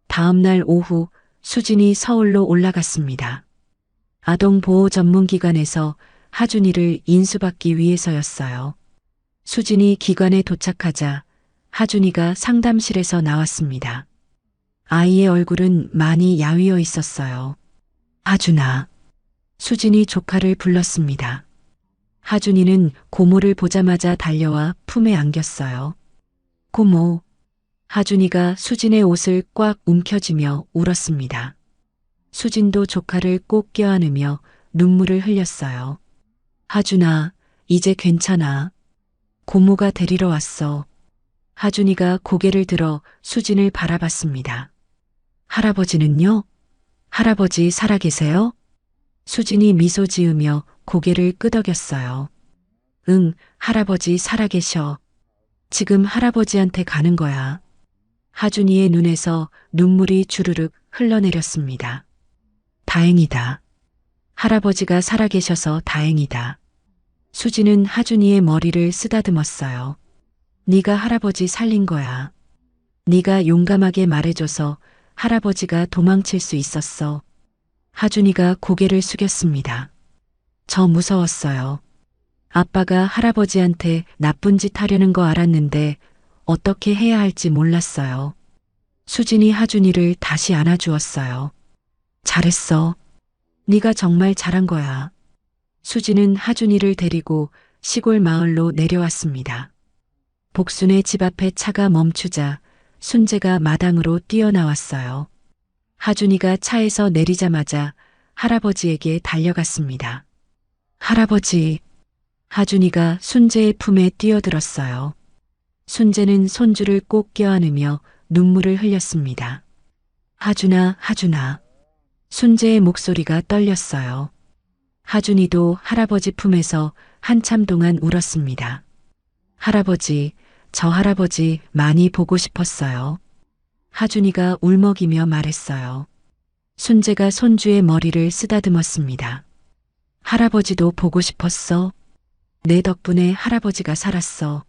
다음 날 오후 수진이 서울로 올라갔습니다. 아동보호 전문기관에서 하준이를 인수받기 위해서였어요. 수진이 기관에 도착하자 하준이가 상담실에서 나왔습니다. 아이의 얼굴은 많이 야위어 있었어요. 하준아. 수진이 조카를 불렀습니다. 하준이는 고모를 보자마자 달려와 품에 안겼어요. 고모. 하준이가 수진의 옷을 꽉 움켜쥐며 울었습니다. 수진도 조카를 꼭 껴안으며 눈물을 흘렸어요. 하준아, 이제 괜찮아. 고모가 데리러 왔어. 하준이가 고개를 들어 수진을 바라봤습니다. 할아버지는요? 할아버지 살아계세요? 수진이 미소 지으며 고개를 끄덕였어요. 응, 할아버지 살아계셔. 지금 할아버지한테 가는 거야. 하준이의 눈에서 눈물이 주르륵 흘러내렸습니다. 다행이다. 할아버지가 살아계셔서 다행이다. 수진은 하준이의 머리를 쓰다듬었어요. 네가 할아버지 살린 거야. 네가 용감하게 말해줘서 할아버지가 도망칠 수 있었어. 하준이가 고개를 숙였습니다. 저 무서웠어요. 아빠가 할아버지한테 나쁜 짓 하려는 거 알았는데 어떻게 해야 할지 몰랐어요. 수진이 하준이를 다시 안아주었어요. 잘했어. 네가 정말 잘한 거야. 수진은 하준이를 데리고 시골 마을로 내려왔습니다. 복순의 집 앞에 차가 멈추자 순재가 마당으로 뛰어나왔어요. 하준이가 차에서 내리자마자 할아버지에게 달려갔습니다. 할아버지. 하준이가 순재의 품에 뛰어들었어요. 순재는 손주를 꼭 껴안으며 눈물을 흘렸습니다. 하준아, 하준아. 순재의 목소리가 떨렸어요. 하준이도 할아버지 품에서 한참 동안 울었습니다. 할아버지, 저 할아버지 많이 보고 싶었어요. 하준이가 울먹이며 말했어요. 순재가 손주의 머리를 쓰다듬었습니다. 할아버지도 보고 싶었어. 내 덕분에 할아버지가 살았어.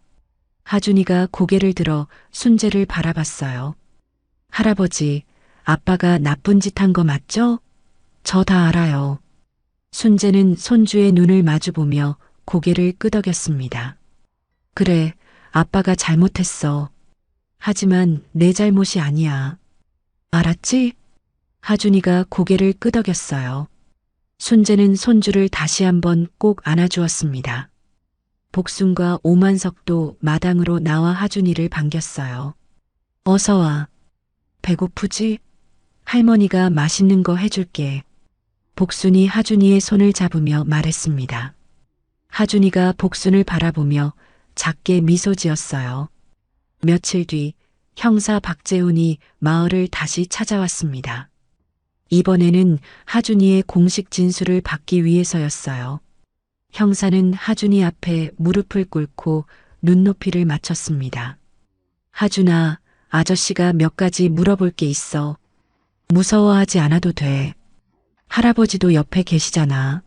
하준이가 고개를 들어 순재를 바라봤어요. 할아버지, 아빠가 나쁜 짓 한 거 맞죠? 저 다 알아요. 순재는 손주의 눈을 마주보며 고개를 끄덕였습니다. 그래, 아빠가 잘못했어. 하지만 내 잘못이 아니야. 알았지? 하준이가 고개를 끄덕였어요. 순재는 손주를 다시 한번 꼭 안아주었습니다. 복순과 오만석도 마당으로 나와 하준이를 반겼어요. 어서 와. 배고프지? 할머니가 맛있는 거 해줄게. 복순이 하준이의 손을 잡으며 말했습니다. 하준이가 복순을 바라보며 작게 미소 지었어요. 며칠 뒤 형사 박재훈이 마을을 다시 찾아왔습니다. 이번에는 하준이의 공식 진술을 받기 위해서였어요. 형사는 하준이 앞에 무릎을 꿇고 눈높이를 맞췄습니다. 하준아, 아저씨가 몇 가지 물어볼 게 있어. 무서워하지 않아도 돼. 할아버지도 옆에 계시잖아.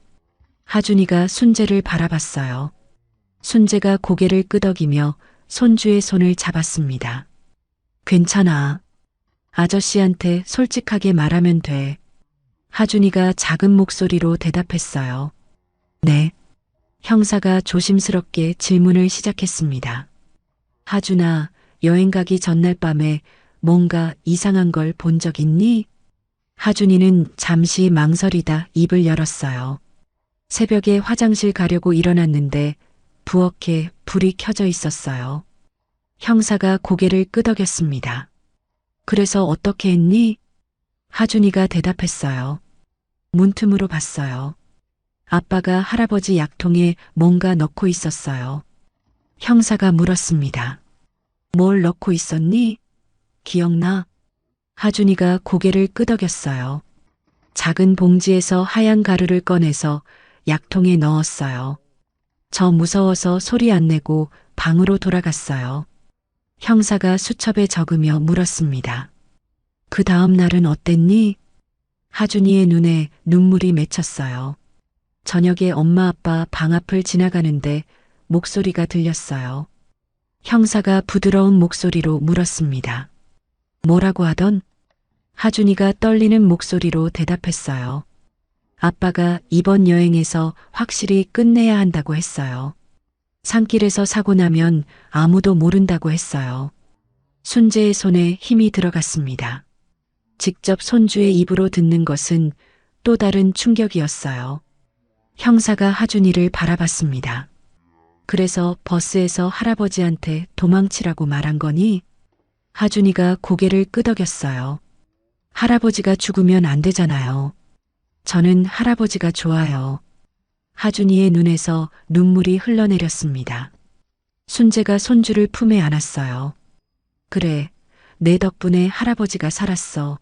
하준이가 순재를 바라봤어요. 순재가 고개를 끄덕이며 손주의 손을 잡았습니다. 괜찮아. 아저씨한테 솔직하게 말하면 돼. 하준이가 작은 목소리로 대답했어요. 네. 형사가 조심스럽게 질문을 시작했습니다. 하준아, 여행 가기 전날 밤에 뭔가 이상한 걸 본 적 있니? 하준이는 잠시 망설이다 입을 열었어요. 새벽에 화장실 가려고 일어났는데 부엌에 불이 켜져 있었어요. 형사가 고개를 끄덕였습니다. 그래서 어떻게 했니? 하준이가 대답했어요. 문틈으로 봤어요. 아빠가 할아버지 약통에 뭔가 넣고 있었어요. 형사가 물었습니다. 뭘 넣고 있었니? 기억나? 하준이가 고개를 끄덕였어요. 작은 봉지에서 하얀 가루를 꺼내서 약통에 넣었어요. 저 무서워서 소리 안 내고 방으로 돌아갔어요. 형사가 수첩에 적으며 물었습니다. 그 다음 날은 어땠니? 하준이의 눈에 눈물이 맺혔어요. 저녁에 엄마 아빠 방 앞을 지나가는데 목소리가 들렸어요. 형사가 부드러운 목소리로 물었습니다. 뭐라고 하던? 하준이가 떨리는 목소리로 대답했어요. 아빠가 이번 여행에서 확실히 끝내야 한다고 했어요. 산길에서 사고 나면 아무도 모른다고 했어요. 순재의 손에 힘이 들어갔습니다. 직접 손주의 입으로 듣는 것은 또 다른 충격이었어요. 형사가 하준이를 바라봤습니다. 그래서 버스에서 할아버지한테 도망치라고 말한 거니? 하준이가 고개를 끄덕였어요. 할아버지가 죽으면 안 되잖아요. 저는 할아버지가 좋아요. 하준이의 눈에서 눈물이 흘러내렸습니다. 순재가 손주를 품에 안았어요. 그래, 내 덕분에 할아버지가 살았어.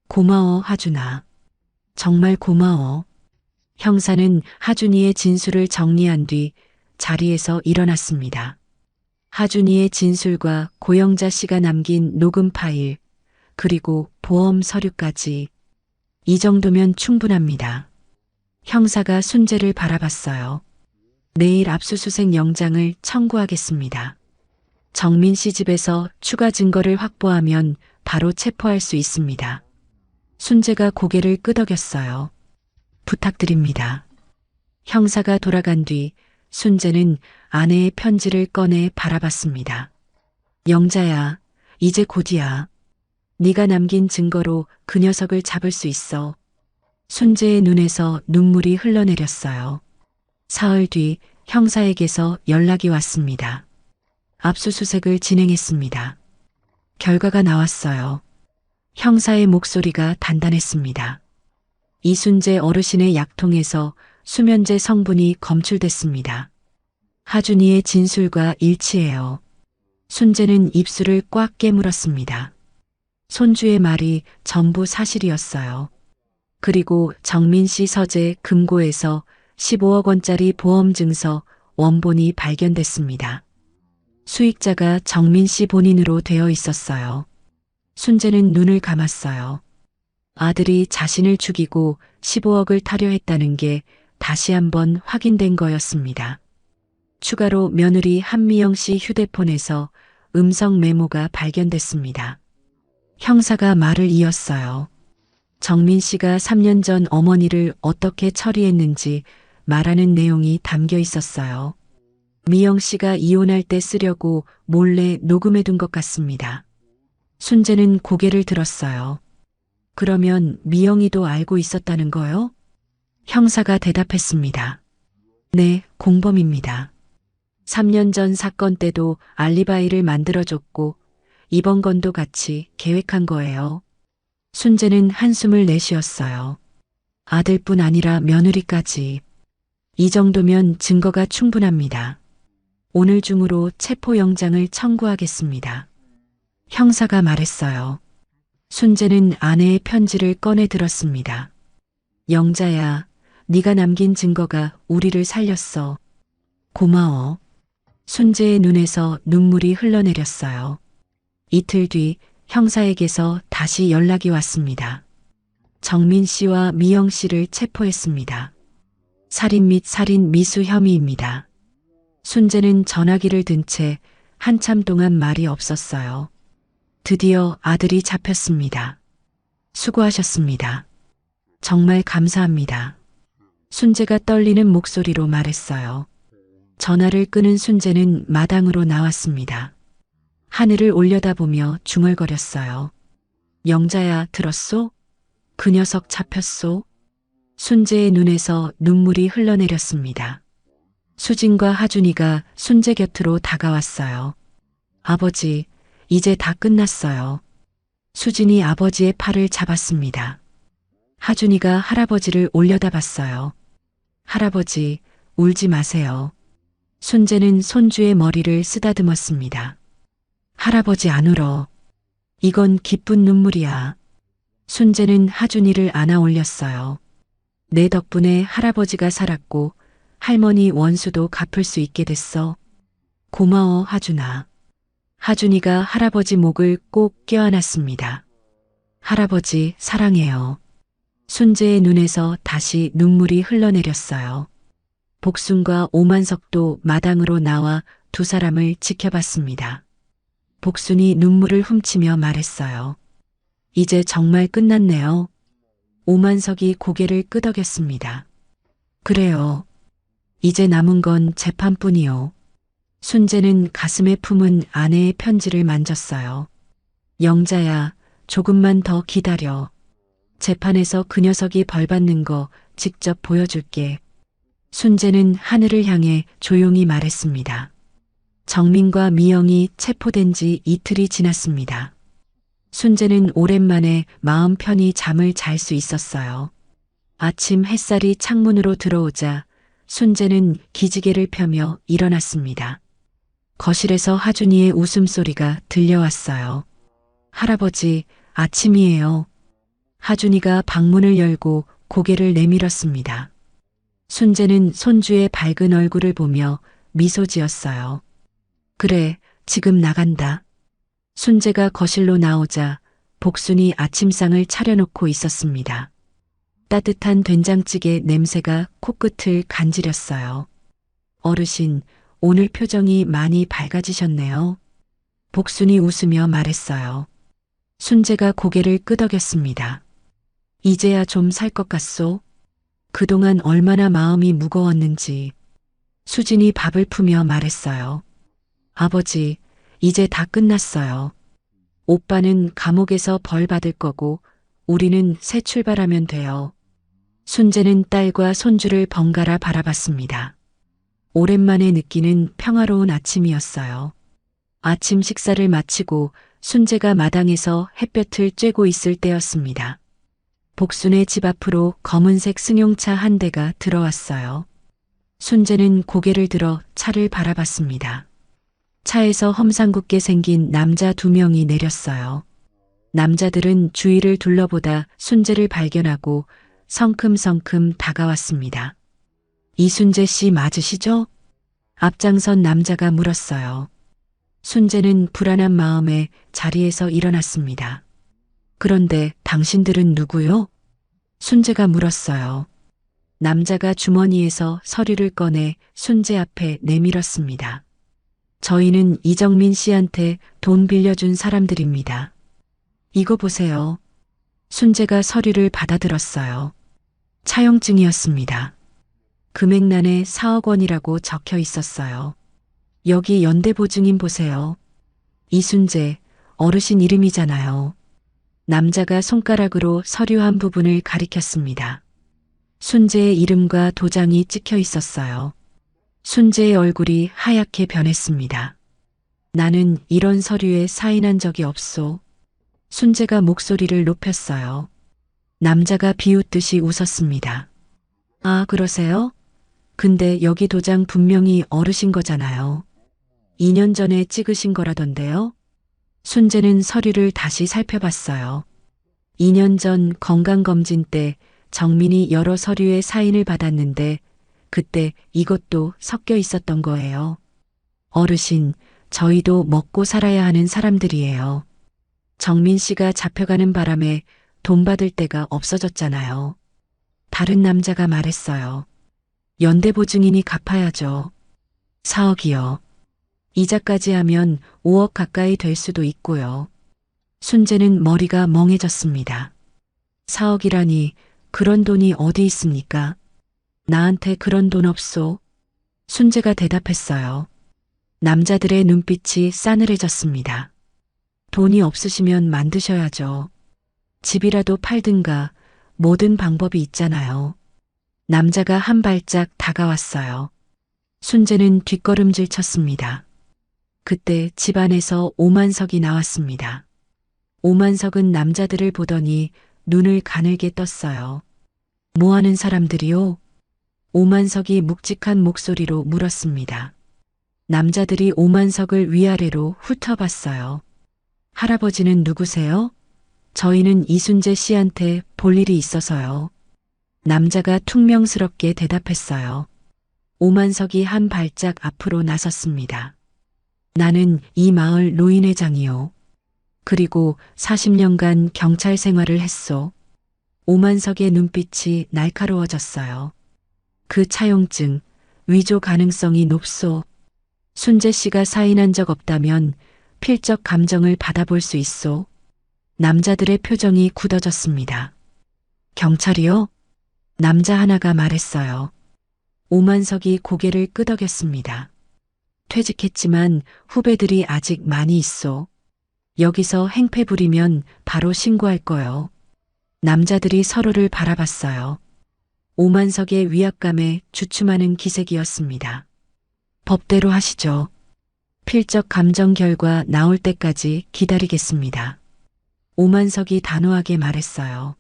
고마워, 하준아. 정말 고마워. 형사는 하준이의 진술을 정리한 뒤 자리에서 일어났습니다. 하준이의 진술과 고영자 씨가 남긴 녹음 파일, 그리고 보험 서류까지. 이 정도면 충분합니다. 형사가 순재를 바라봤어요. 내일 압수수색 영장을 청구하겠습니다. 정민 씨 집에서 추가 증거를 확보하면 바로 체포할 수 있습니다. 순재가 고개를 끄덕였어요. 부탁드립니다. 형사가 돌아간 뒤 순재는 아내의 편지를 꺼내 바라봤습니다. 영자야, 이제 곧이야. 네가 남긴 증거로 그 녀석을 잡을 수 있어. 순재의 눈에서 눈물이 흘러내렸어요. 사흘 뒤 형사에게서 연락이 왔습니다. 압수수색을 진행했습니다. 결과가 나왔어요. 형사의 목소리가 단단했습니다. 이순재 어르신의 약통에서 수면제 성분이 검출됐습니다. 하준이의 진술과 일치해요. 순재는 입술을 꽉 깨물었습니다. 손주의 말이 전부 사실이었어요. 그리고 정민 씨 서재 금고에서 15억 원짜리 보험 증서 원본이 발견됐습니다. 수익자가 정민 씨 본인으로 되어 있었어요. 순재는 눈을 감았어요. 아들이 자신을 죽이고 15억을 타려 했다는 게 다시 한번 확인된 거였습니다. 추가로 며느리 한미영 씨 휴대폰에서 음성 메모가 발견됐습니다. 형사가 말을 이었어요. 정민 씨가 3년 전 어머니를 어떻게 처리했는지 말하는 내용이 담겨 있었어요. 미영 씨가 이혼할 때 쓰려고 몰래 녹음해둔 것 같습니다. 순재는 고개를 들었어요. 그러면 미영이도 알고 있었다는 거요? 형사가 대답했습니다. 네, 공범입니다. 3년 전 사건 때도 알리바이를 만들어줬고 이번 건도 같이 계획한 거예요. 순재는 한숨을 내쉬었어요. 아들뿐 아니라 며느리까지. 이 정도면 증거가 충분합니다. 오늘 중으로 체포영장을 청구하겠습니다. 형사가 말했어요. 순재는 아내의 편지를 꺼내 들었습니다. 영자야, 네가 남긴 증거가 우리를 살렸어. 고마워. 순재의 눈에서 눈물이 흘러내렸어요. 이틀 뒤 형사에게서 다시 연락이 왔습니다. 정민 씨와 미영 씨를 체포했습니다. 살인 및 살인 미수 혐의입니다. 순재는 전화기를 든 채 한참 동안 말이 없었어요. 드디어 아들이 잡혔습니다. 수고하셨습니다. 정말 감사합니다. 순재가 떨리는 목소리로 말했어요. 전화를 끄는 순재는 마당으로 나왔습니다. 하늘을 올려다보며 중얼거렸어요. 영자야, 들었소? 그 녀석 잡혔소? 순재의 눈에서 눈물이 흘러내렸습니다. 수진과 하준이가 순재 곁으로 다가왔어요. 아버지, 이제 다 끝났어요. 수진이 아버지의 팔을 잡았습니다. 하준이가 할아버지를 올려다봤어요. 할아버지, 울지 마세요. 순재는 손주의 머리를 쓰다듬었습니다. 할아버지 안 울어. 이건 기쁜 눈물이야. 순재는 하준이를 안아 올렸어요. 내 덕분에 할아버지가 살았고 할머니 원수도 갚을 수 있게 됐어. 고마워, 하준아. 하준이가 할아버지 목을 꼭 껴안았습니다. 할아버지, 사랑해요. 순재의 눈에서 다시 눈물이 흘러내렸어요. 복순과 오만석도 마당으로 나와 두 사람을 지켜봤습니다. 복순이 눈물을 훔치며 말했어요. 이제 정말 끝났네요. 오만석이 고개를 끄덕였습니다. 그래요. 이제 남은 건 재판뿐이요. 순재는 가슴에 품은 아내의 편지를 만졌어요. 영자야, 조금만 더 기다려. 재판에서 그 녀석이 벌 받는 거 직접 보여줄게. 순재는 하늘을 향해 조용히 말했습니다. 정민과 미영이 체포된 지 이틀이 지났습니다. 순재는 오랜만에 마음 편히 잠을 잘 수 있었어요. 아침 햇살이 창문으로 들어오자 순재는 기지개를 펴며 일어났습니다. 거실에서 하준이의 웃음소리가 들려왔어요. 할아버지, 아침이에요. 하준이가 방문을 열고 고개를 내밀었습니다. 순재는 손주의 밝은 얼굴을 보며 미소 지었어요. 그래, 지금 나간다. 순재가 거실로 나오자 복순이 아침상을 차려놓고 있었습니다. 따뜻한 된장찌개 냄새가 코끝을 간지렸어요. 어르신, 오늘 표정이 많이 밝아지셨네요. 복순이 웃으며 말했어요. 순재가 고개를 끄덕였습니다. 이제야 좀 살 것 같소? 그동안 얼마나 마음이 무거웠는지. 수진이 밥을 푸며 말했어요. 아버지, 이제 다 끝났어요. 오빠는 감옥에서 벌 받을 거고 우리는 새 출발하면 돼요. 순재는 딸과 손주를 번갈아 바라봤습니다. 오랜만에 느끼는 평화로운 아침이었어요. 아침 식사를 마치고 순재가 마당에서 햇볕을 쬐고 있을 때였습니다. 복순의 집 앞으로 검은색 승용차 한 대가 들어왔어요. 순재는 고개를 들어 차를 바라봤습니다. 차에서 험상궂게 생긴 남자 두 명이 내렸어요. 남자들은 주위를 둘러보다 순재를 발견하고 성큼성큼 다가왔습니다. 이순재 씨 맞으시죠? 앞장선 남자가 물었어요. 순재는 불안한 마음에 자리에서 일어났습니다. 그런데 당신들은 누구요? 순재가 물었어요. 남자가 주머니에서 서류를 꺼내 순재 앞에 내밀었습니다. 저희는 이정민 씨한테 돈 빌려준 사람들입니다. 이거 보세요. 순재가 서류를 받아들었어요. 차용증이었습니다. 금액란에 4억 원이라고 적혀 있었어요. 여기 연대보증인 보세요. 이순재, 어르신 이름이잖아요. 남자가 손가락으로 서류 한 부분을 가리켰습니다. 순재의 이름과 도장이 찍혀 있었어요. 순재의 얼굴이 하얗게 변했습니다. 나는 이런 서류에 사인한 적이 없소. 순재가 목소리를 높였어요. 남자가 비웃듯이 웃었습니다. 아, 그러세요? 근데 여기 도장 분명히 어르신 거잖아요. 2년 전에 찍으신 거라던데요? 순재는 서류를 다시 살펴봤어요. 2년 전 건강검진 때 정민이 여러 서류에 사인을 받았는데 그때 이것도 섞여 있었던 거예요. 어르신, 저희도 먹고 살아야 하는 사람들이에요. 정민 씨가 잡혀가는 바람에 돈 받을 데가 없어졌잖아요. 다른 남자가 말했어요. 연대보증인이 갚아야죠. 4억이요. 이자까지 하면 5억 가까이 될 수도 있고요. 순재는 머리가 멍해졌습니다. 4억이라니 그런 돈이 어디 있습니까? 나한테 그런 돈 없소. 순재가 대답했어요. 남자들의 눈빛이 싸늘해졌습니다. 돈이 없으시면 만드셔야죠. 집이라도 팔든가 모든 방법이 있잖아요. 남자가 한 발짝 다가왔어요. 순재는 뒷걸음질 쳤습니다. 그때 집안에서 오만석이 나왔습니다. 오만석은 남자들을 보더니 눈을 가늘게 떴어요. 뭐 하는 사람들이요? 오만석이 묵직한 목소리로 물었습니다. 남자들이 오만석을 위아래로 훑어봤어요. 할아버지는 누구세요? 저희는 이순재 씨한테 볼 일이 있어서요. 남자가 퉁명스럽게 대답했어요. 오만석이 한 발짝 앞으로 나섰습니다. 나는 이 마을 노인회장이요. 그리고 40년간 경찰 생활을 했소. 오만석의 눈빛이 날카로워졌어요. 그 차용증, 위조 가능성이 높소. 순재 씨가 사인한 적 없다면 필적 감정을 받아볼 수 있소. 남자들의 표정이 굳어졌습니다. 경찰이요? 남자 하나가 말했어요. 오만석이 고개를 끄덕였습니다. 퇴직했지만 후배들이 아직 많이 있소. 여기서 행패 부리면 바로 신고할 거요. 남자들이 서로를 바라봤어요. 오만석의 위압감에 주춤하는 기색이었습니다. 법대로 하시죠. 필적 감정 결과 나올 때까지 기다리겠습니다. 오만석이 단호하게 말했어요.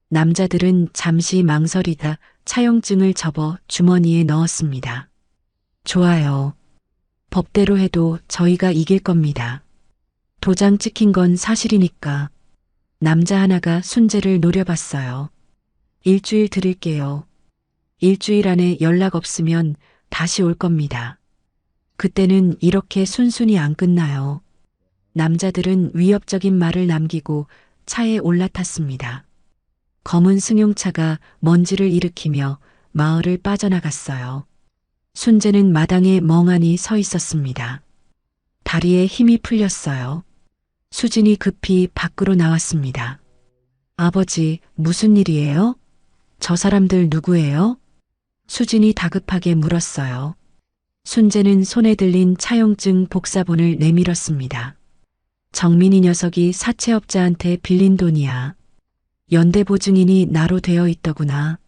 남자들은 잠시 망설이다 차용증을 접어 주머니에 넣었습니다. 좋아요. 법대로 해도 저희가 이길 겁니다. 도장 찍힌 건 사실이니까. 남자 하나가 순재를 노려봤어요. 일주일 드릴게요. 일주일 안에 연락 없으면 다시 올 겁니다. 그때는 이렇게 순순히 안 끝나요. 남자들은 위협적인 말을 남기고 차에 올라탔습니다. 검은 승용차가 먼지를 일으키며 마을을 빠져나갔어요. 순재는 마당에 멍하니 서 있었습니다. 다리에 힘이 풀렸어요. 수진이 급히 밖으로 나왔습니다. 아버지, 무슨 일이에요? 저 사람들 누구예요? 수진이 다급하게 물었어요. 순재는 손에 들린 차용증 복사본을 내밀었습니다. 정민이 녀석이 사채업자한테 빌린 돈이야. 연대보증인이 나로 되어 있더구나.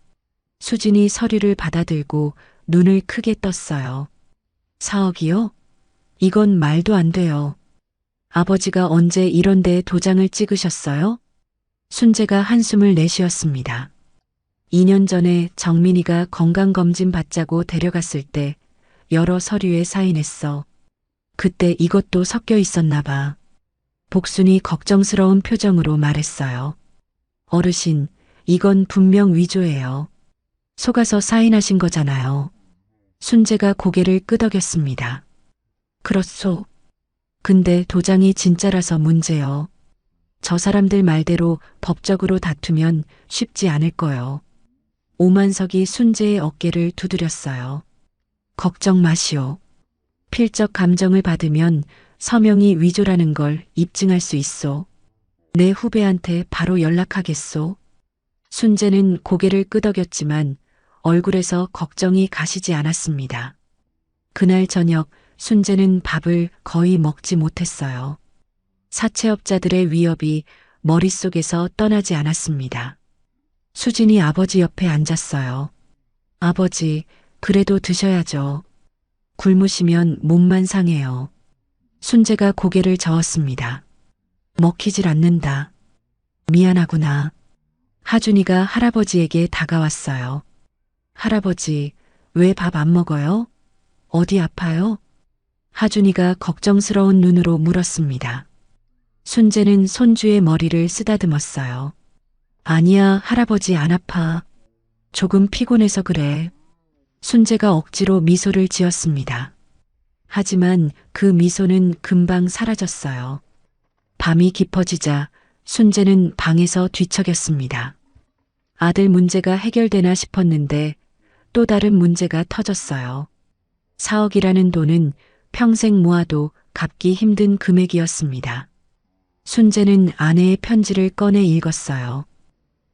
수진이 서류를 받아들고 눈을 크게 떴어요. 4억이요? 이건 말도 안 돼요. 아버지가 언제 이런 데 도장을 찍으셨어요? 순재가 한숨을 내쉬었습니다. 2년 전에 정민이가 건강검진 받자고 데려갔을 때 여러 서류에 사인했어. 그때 이것도 섞여 있었나 봐. 복순이 걱정스러운 표정으로 말했어요. 어르신, 이건 분명 위조예요. 속아서 사인하신 거잖아요. 순재가 고개를 끄덕였습니다. 그렇소. 근데 도장이 진짜라서 문제요. 저 사람들 말대로 법적으로 다투면 쉽지 않을 거요. 오만석이 순재의 어깨를 두드렸어요. 걱정 마시오. 필적 감정을 받으면 서명이 위조라는 걸 입증할 수 있소. 내 후배한테 바로 연락하겠소. 순재는 고개를 끄덕였지만 얼굴에서 걱정이 가시지 않았습니다. 그날 저녁 순재는 밥을 거의 먹지 못했어요. 사채업자들의 위협이 머릿속에서 떠나지 않았습니다. 수진이 아버지 옆에 앉았어요. 아버지, 그래도 드셔야죠. 굶으시면 몸만 상해요. 순재가 고개를 저었습니다. 먹히질 않는다. 미안하구나. 하준이가 할아버지에게 다가왔어요. 할아버지, 왜 밥 안 먹어요? 어디 아파요? 하준이가 걱정스러운 눈으로 물었습니다. 순재는 손주의 머리를 쓰다듬었어요. 아니야, 할아버지 안 아파. 조금 피곤해서 그래. 순재가 억지로 미소를 지었습니다. 하지만 그 미소는 금방 사라졌어요. 밤이 깊어지자 순재는 방에서 뒤척였습니다. 아들 문제가 해결되나 싶었는데 또 다른 문제가 터졌어요. 4억이라는 돈은 평생 모아도 갚기 힘든 금액이었습니다. 순재는 아내의 편지를 꺼내 읽었어요.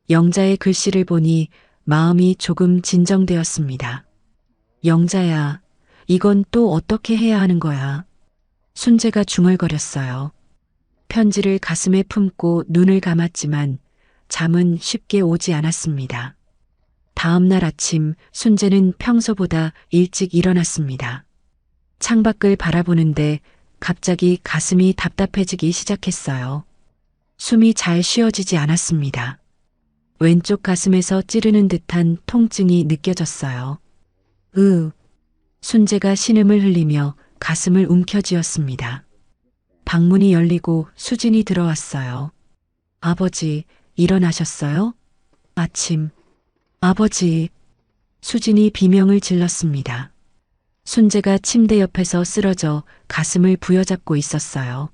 영자의 글씨를 보니 마음이 조금 진정되었습니다. 영자야, 이건 또 어떻게 해야 하는 거야? 순재가 중얼거렸어요. 편지를 가슴에 품고 눈을 감았지만 잠은 쉽게 오지 않았습니다. 다음 날 아침 순재는 평소보다 일찍 일어났습니다. 창밖을 바라보는데 갑자기 가슴이 답답해지기 시작했어요. 숨이 잘 쉬어지지 않았습니다. 왼쪽 가슴에서 찌르는 듯한 통증이 느껴졌어요. 순재가 신음을 흘리며 가슴을 움켜쥐었습니다. 방문이 열리고 수진이 들어왔어요. 아버지, 일어나셨어요? 아침. 아버지. 수진이 비명을 질렀습니다. 순재가 침대 옆에서 쓰러져 가슴을 부여잡고 있었어요.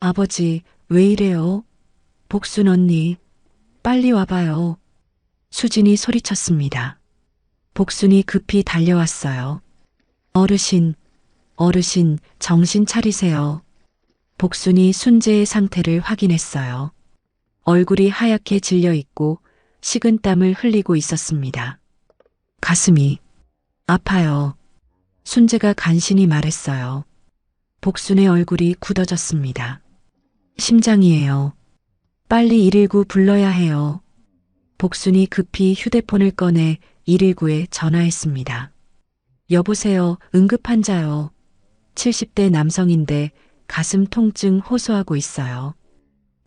아버지, 왜 이래요? 복순 언니, 빨리 와봐요. 수진이 소리쳤습니다. 복순이 급히 달려왔어요. 어르신, 정신 차리세요. 복순이 순재의 상태를 확인했어요. 얼굴이 하얗게 질려 있고 식은땀을 흘리고 있었습니다. 가슴이 아파요. 순재가 간신히 말했어요. 복순의 얼굴이 굳어졌습니다. 심장이에요. 빨리 119 불러야 해요. 복순이 급히 휴대폰을 꺼내 119에 전화했습니다. 여보세요, 응급환자요. 70대 남성인데 가슴 통증 호소하고 있어요.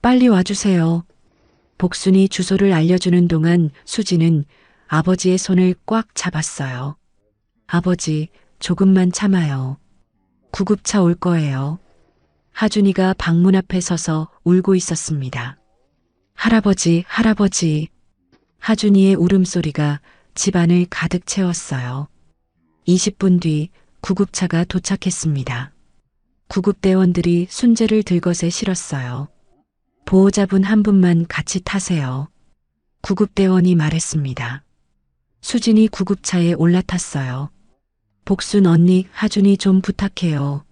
빨리 와주세요. 복순이 주소를 알려주는 동안 수지는 아버지의 손을 꽉 잡았어요. 아버지, 조금만 참아요. 구급차 올 거예요. 하준이가 방문 앞에 서서 울고 있었습니다. 할아버지, 할아버지. 하준이의 울음소리가 집안을 가득 채웠어요. 20분 뒤 구급차가 도착했습니다. 구급대원들이 순재를 들것에 실었어요. 보호자분 한 분만 같이 타세요. 구급대원이 말했습니다. 수진이 구급차에 올라탔어요. 복순 언니, 하준이 좀 부탁해요.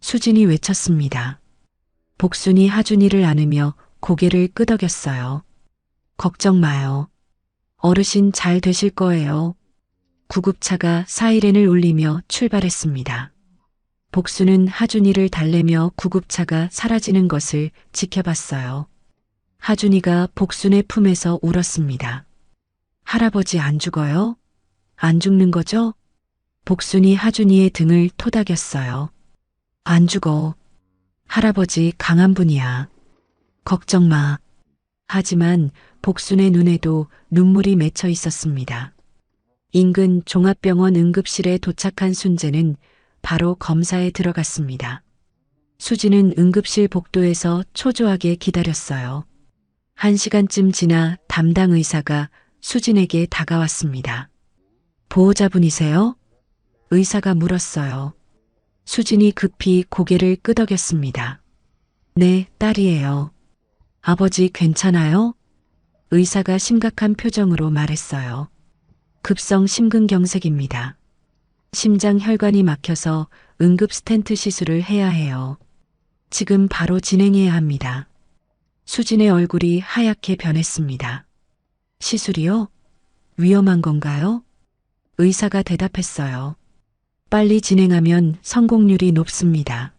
수진이 외쳤습니다. 복순이 하준이를 안으며 고개를 끄덕였어요. 걱정 마요. 어르신 잘 되실 거예요. 구급차가 사이렌을 울리며 출발했습니다. 복순은 하준이를 달래며 구급차가 사라지는 것을 지켜봤어요. 하준이가 복순의 품에서 울었습니다. 할아버지 안 죽어요? 안 죽는 거죠? 복순이 하준이의 등을 토닥였어요. 안 죽어. 할아버지 강한 분이야. 걱정 마. 하지만 복순의 눈에도 눈물이 맺혀 있었습니다. 인근 종합병원 응급실에 도착한 순재는 바로 검사에 들어갔습니다. 수지는 응급실 복도에서 초조하게 기다렸어요. 1시간쯤 지나 담당 의사가 수진에게 다가왔습니다. 보호자분이세요? 의사가 물었어요. 수진이 급히 고개를 끄덕였습니다. 네, 딸이에요. 아버지 괜찮아요? 의사가 심각한 표정으로 말했어요. 급성 심근경색입니다. 심장 혈관이 막혀서 응급 스텐트 시술을 해야 해요. 지금 바로 진행해야 합니다. 수진의 얼굴이 하얗게 변했습니다. 시술이요? 위험한 건가요? 의사가 대답했어요. 빨리 진행하면 성공률이 높습니다.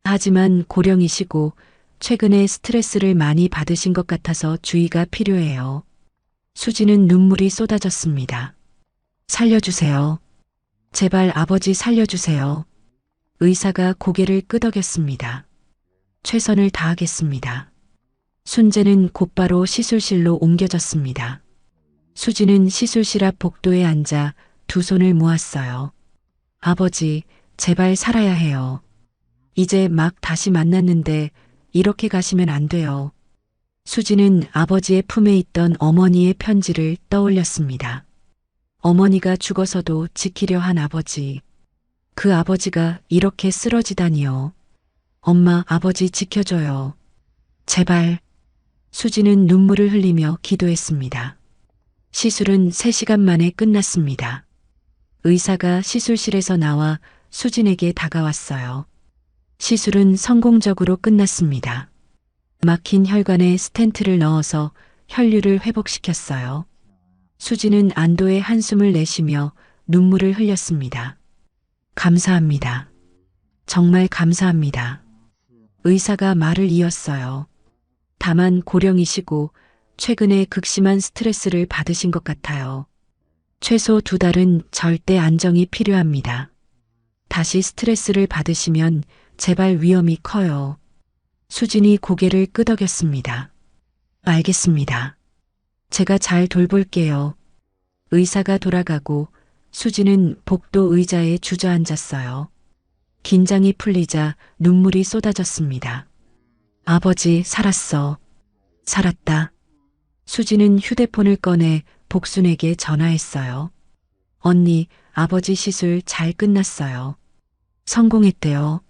하지만 고령이시고 최근에 스트레스를 많이 받으신 것 같아서 주의가 필요해요. 수지는 눈물이 쏟아졌습니다. 살려주세요. 제발 아버지 살려주세요. 의사가 고개를 끄덕였습니다. 최선을 다하겠습니다. 순재는 곧바로 시술실로 옮겨졌습니다. 수지는 시술실 앞 복도에 앉아 두 손을 모았어요. 아버지, 제발 살아야 해요. 이제 막 다시 만났는데 이렇게 가시면 안 돼요. 수지는 아버지의 품에 있던 어머니의 편지를 떠올렸습니다. 어머니가 죽어서도 지키려 한 아버지. 그 아버지가 이렇게 쓰러지다니요. 엄마, 아버지 지켜줘요. 제발. 수지는 눈물을 흘리며 기도했습니다. 시술은 3시간 만에 끝났습니다. 의사가 시술실에서 나와 수진에게 다가왔어요. 시술은 성공적으로 끝났습니다. 막힌 혈관에 스텐트를 넣어서 혈류를 회복시켰어요. 수진은 안도의 한숨을 내쉬며 눈물을 흘렸습니다. 감사합니다. 정말 감사합니다. 의사가 말을 이었어요. 다만 고령이시고 최근에 극심한 스트레스를 받으신 것 같아요. 최소 2달은 절대 안정이 필요합니다. 다시 스트레스를 받으시면 재발 위험이 커요. 수진이 고개를 끄덕였습니다. 알겠습니다. 제가 잘 돌볼게요. 의사가 돌아가고 수진은 복도 의자에 주저앉았어요. 긴장이 풀리자 눈물이 쏟아졌습니다. 아버지, 살았어. 살았다. 수진은 휴대폰을 꺼내 복순에게 전화했어요. 언니, 아버지 시술 잘 끝났어요. 성공했대요.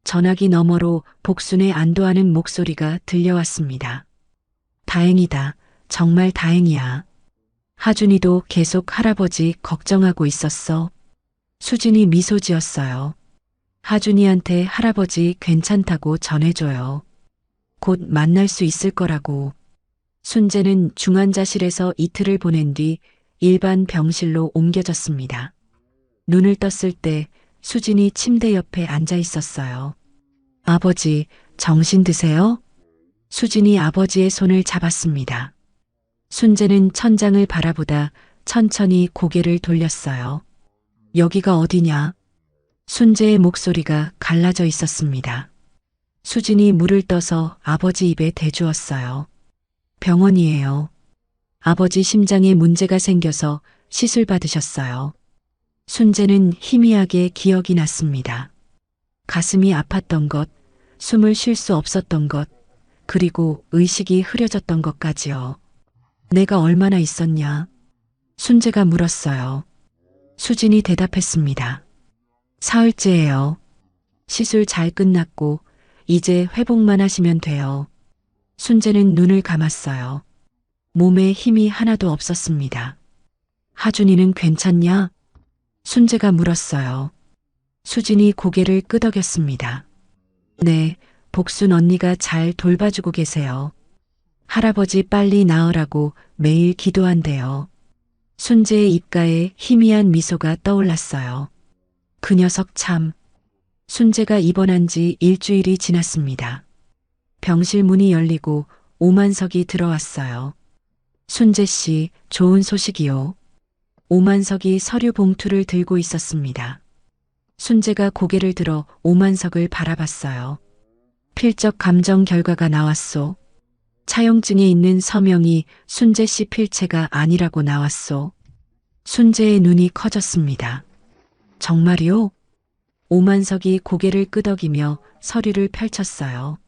전화기 너머로 복순의 안도하는 목소리가 들려왔습니다. 다행이다. 정말 다행이야. 하준이도 계속 할아버지 걱정하고 있었어. 수진이 미소 지었어요. 하준이한테 할아버지 괜찮다고 전해줘요. 곧 만날 수 있을 거라고. 순재는 중환자실에서 이틀을 보낸 뒤 일반 병실로 옮겨졌습니다. 눈을 떴을 때 수진이 침대 옆에 앉아 있었어요. 아버지, 정신 드세요? 수진이 아버지의 손을 잡았습니다. 순재는 천장을 바라보다 천천히 고개를 돌렸어요. 여기가 어디냐? 순재의 목소리가 갈라져 있었습니다. 수진이 물을 떠서 아버지 입에 대주었어요. 병원이에요. 아버지 심장에 문제가 생겨서 시술 받으셨어요. 순재는 희미하게 기억이 났습니다. 가슴이 아팠던 것, 숨을 쉴 수 없었던 것, 그리고 의식이 흐려졌던 것까지요. 내가 얼마나 있었냐? 순재가 물었어요. 수진이 대답했습니다. 사흘째예요. 시술 잘 끝났고 이제 회복만 하시면 돼요. 순재는 눈을 감았어요. 몸에 힘이 하나도 없었습니다. 하준이는 괜찮냐? 순재가 물었어요. 수진이 고개를 끄덕였습니다. 네, 복순 언니가 잘 돌봐주고 계세요. 할아버지 빨리 나으라고 매일 기도한대요. 순재의 입가에 희미한 미소가 떠올랐어요. 그 녀석 참. 순재가 입원한 지 일주일이 지났습니다. 병실 문이 열리고 오만석이 들어왔어요. 순재 씨, 좋은 소식이요. 오만석이 서류 봉투를 들고 있었습니다. 순재가 고개를 들어 오만석을 바라봤어요. 필적 감정 결과가 나왔소. 차용증에 있는 서명이 순재 씨 필체가 아니라고 나왔소. 순재의 눈이 커졌습니다. 정말이요? 오만석이 고개를 끄덕이며 서류를 펼쳤어요.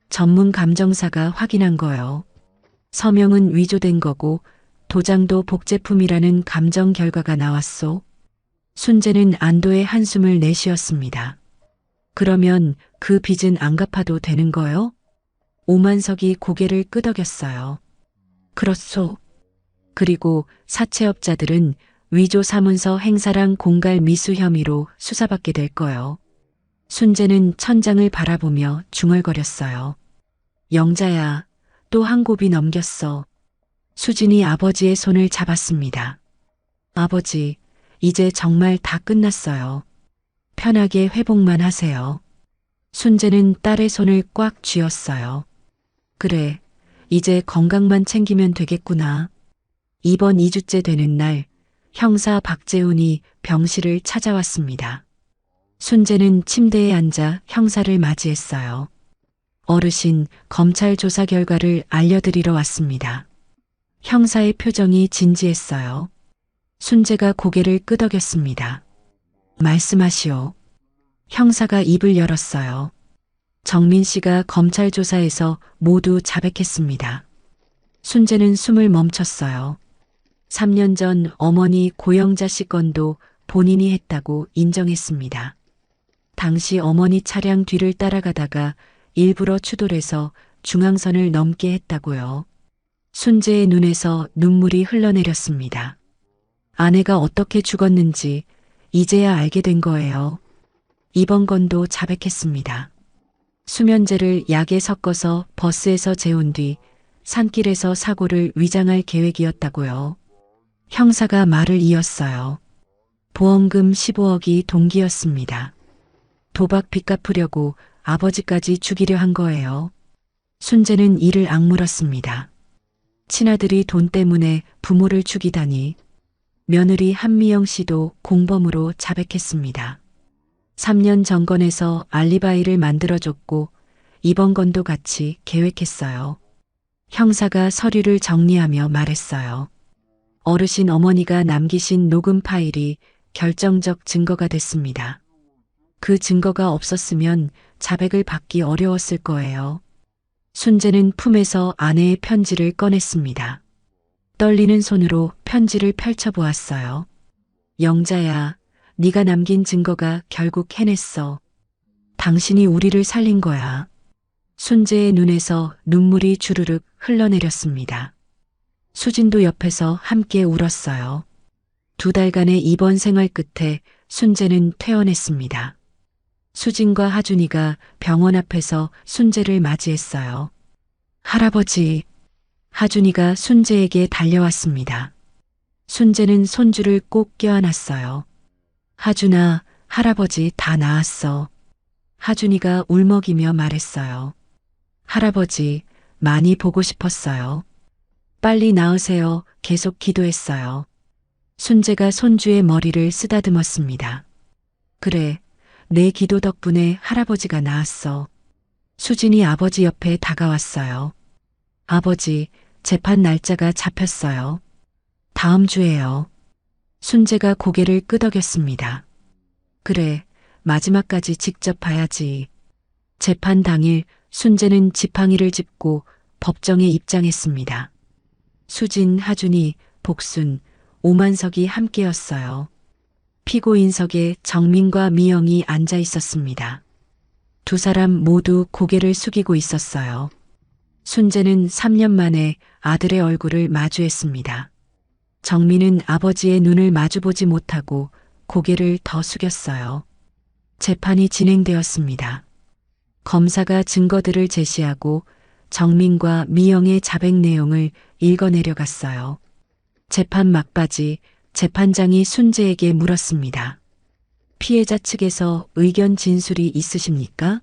전문 감정사가 확인한 거요. 서명은 위조된 거고 도장도 복제품이라는 감정 결과가 나왔소. 순재는 안도의 한숨을 내쉬었습니다. 그러면 그 빚은 안 갚아도 되는 거요? 오만석이 고개를 끄덕였어요. 그렇소. 그리고 사채업자들은 위조 사문서 행사랑 공갈 미수 혐의로 수사받게 될 거요. 순재는 천장을 바라보며 중얼거렸어요. 영자야, 또 한 곱이 넘겼어. 수진이 아버지의 손을 잡았습니다. 아버지, 이제 정말 다 끝났어요. 편하게 회복만 하세요. 순재는 딸의 손을 꽉 쥐었어요. 그래, 이제 건강만 챙기면 되겠구나. 이번 2주째 되는 날, 형사 박재훈이 병실을 찾아왔습니다. 순재는 침대에 앉아 형사를 맞이했어요. 어르신, 검찰 조사 결과를 알려드리러 왔습니다. 형사의 표정이 진지했어요. 순재가 고개를 끄덕였습니다. 말씀하시오. 형사가 입을 열었어요. 정민 씨가 검찰 조사에서 모두 자백했습니다. 순재는 숨을 멈췄어요. 3년 전 어머니 고영자 씨 건도 본인이 했다고 인정했습니다. 당시 어머니 차량 뒤를 따라가다가 일부러 추돌해서 중앙선을 넘게 했다고요. 순재의 눈에서 눈물이 흘러내렸습니다. 아내가 어떻게 죽었는지 이제야 알게 된 거예요. 이번 건도 자백했습니다. 수면제를 약에 섞어서 버스에서 재운 뒤 산길에서 사고를 위장할 계획이었다고요. 형사가 말을 이었어요. 보험금 15억이 동기였습니다. 도박 빚 갚으려고 아버지까지 죽이려 한 거예요. 순재는 이를 악물었습니다. 친아들이 돈 때문에 부모를 죽이다니. 며느리 한미영 씨도 공범으로 자백했습니다. 3년 전건에서 알리바이를 만들어줬고 이번 건도 같이 계획했어요. 형사가 서류를 정리하며 말했어요. 어르신 어머니가 남기신 녹음 파일이 결정적 증거가 됐습니다. 그 증거가 없었으면 자백을 받기 어려웠을 거예요. 순재는 품에서 아내의 편지를 꺼냈습니다. 떨리는 손으로 편지를 펼쳐보았어요. 영자야, 네가 남긴 증거가 결국 해냈어. 당신이 우리를 살린 거야. 순재의 눈에서 눈물이 주르륵 흘러내렸습니다. 수진도 옆에서 함께 울었어요. 2달간의 입원 생활 끝에 순재는 퇴원했습니다. 수진과 하준이가 병원 앞에서 순재를 맞이했어요. 할아버지, 하준이가 순재에게 달려왔습니다. 순재는 손주를 꼭 껴안았어요. 하준아, 할아버지 다 나았어. 하준이가 울먹이며 말했어요. 할아버지, 많이 보고 싶었어요. 빨리 나으세요. 계속 기도했어요. 순재가 손주의 머리를 쓰다듬었습니다. 그래, 내 기도 덕분에 할아버지가 나았어. 수진이 아버지 옆에 다가왔어요. 아버지, 재판 날짜가 잡혔어요. 다음 주에요. 순재가 고개를 끄덕였습니다. 그래, 마지막까지 직접 봐야지. 재판 당일 순재는 지팡이를 짚고 법정에 입장했습니다. 수진, 하준이, 복순, 오만석이 함께였어요. 피고인석에 정민과 미영이 앉아 있었습니다. 두 사람 모두 고개를 숙이고 있었어요. 순재는 3년 만에 아들의 얼굴을 마주했습니다. 정민은 아버지의 눈을 마주보지 못하고 고개를 더 숙였어요. 재판이 진행되었습니다. 검사가 증거들을 제시하고 정민과 미영의 자백 내용을 읽어내려갔어요. 재판 막바지 재판장이 순재에게 물었습니다. 피해자 측에서 의견 진술이 있으십니까?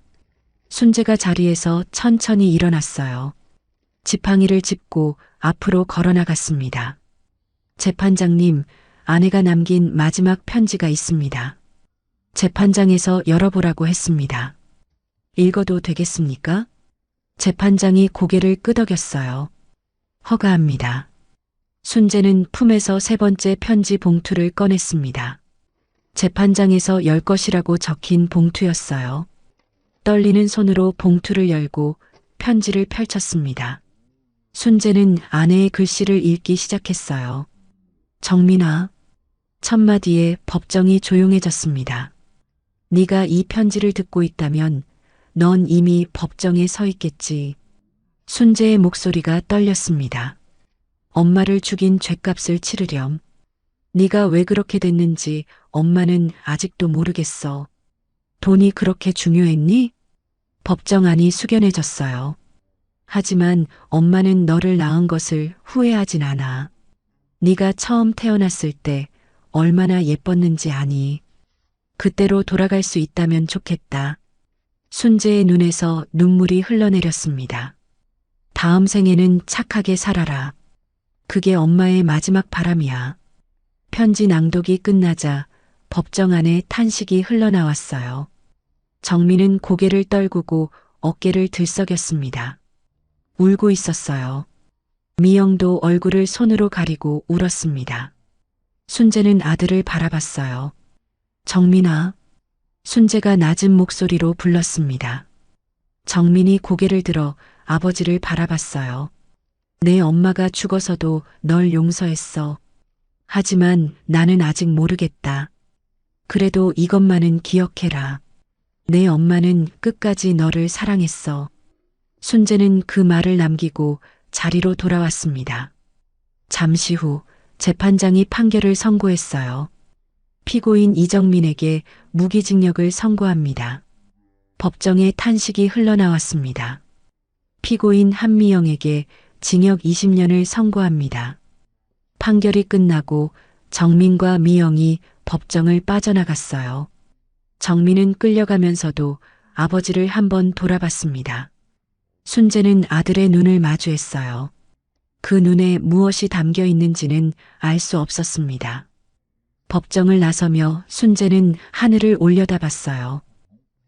순재가 자리에서 천천히 일어났어요. 지팡이를 짚고 앞으로 걸어나갔습니다. 재판장님, 아내가 남긴 마지막 편지가 있습니다. 재판장에서 열어보라고 했습니다. 읽어도 되겠습니까? 재판장이 고개를 끄덕였어요. 허가합니다. 순재는 품에서 3번째 편지 봉투를 꺼냈습니다. 재판장에서 열 것이라고 적힌 봉투였어요. 떨리는 손으로 봉투를 열고 편지를 펼쳤습니다. 순재는 아내의 글씨를 읽기 시작했어요. 정민아, 첫마디에 법정이 조용해졌습니다. 네가 이 편지를 듣고 있다면 넌 이미 법정에 서 있겠지. 순재의 목소리가 떨렸습니다. 엄마를 죽인 죗값을 치르렴. 네가 왜 그렇게 됐는지 엄마는 아직도 모르겠어. 돈이 그렇게 중요했니? 법정 안이 숙연해졌어요. 하지만 엄마는 너를 낳은 것을 후회하진 않아. 네가 처음 태어났을 때 얼마나 예뻤는지 아니. 그때로 돌아갈 수 있다면 좋겠다. 순재의 눈에서 눈물이 흘러내렸습니다. 다음 생에는 착하게 살아라. 그게 엄마의 마지막 바람이야. 편지 낭독이 끝나자 법정 안에 탄식이 흘러나왔어요. 정민은 고개를 떨구고 어깨를 들썩였습니다. 울고 있었어요. 미영도 얼굴을 손으로 가리고 울었습니다. 순재는 아들을 바라봤어요. 정민아. 순재가 낮은 목소리로 불렀습니다. 정민이 고개를 들어 아버지를 바라봤어요. 내 엄마가 죽어서도 널 용서했어. 하지만 나는 아직 모르겠다. 그래도 이것만은 기억해라. 내 엄마는 끝까지 너를 사랑했어. 순재는 그 말을 남기고 자리로 돌아왔습니다. 잠시 후 재판장이 판결을 선고했어요. 피고인 이정민에게 무기징역을 선고합니다. 법정에 탄식이 흘러나왔습니다. 피고인 한미영에게 징역 20년을 선고합니다. 판결이 끝나고 정민과 미영이 법정을 빠져나갔어요. 정민은 끌려가면서도 아버지를 한번 돌아봤습니다. 순재는 아들의 눈을 마주했어요. 그 눈에 무엇이 담겨 있는지는 알 수 없었습니다. 법정을 나서며 순재는 하늘을 올려다봤어요.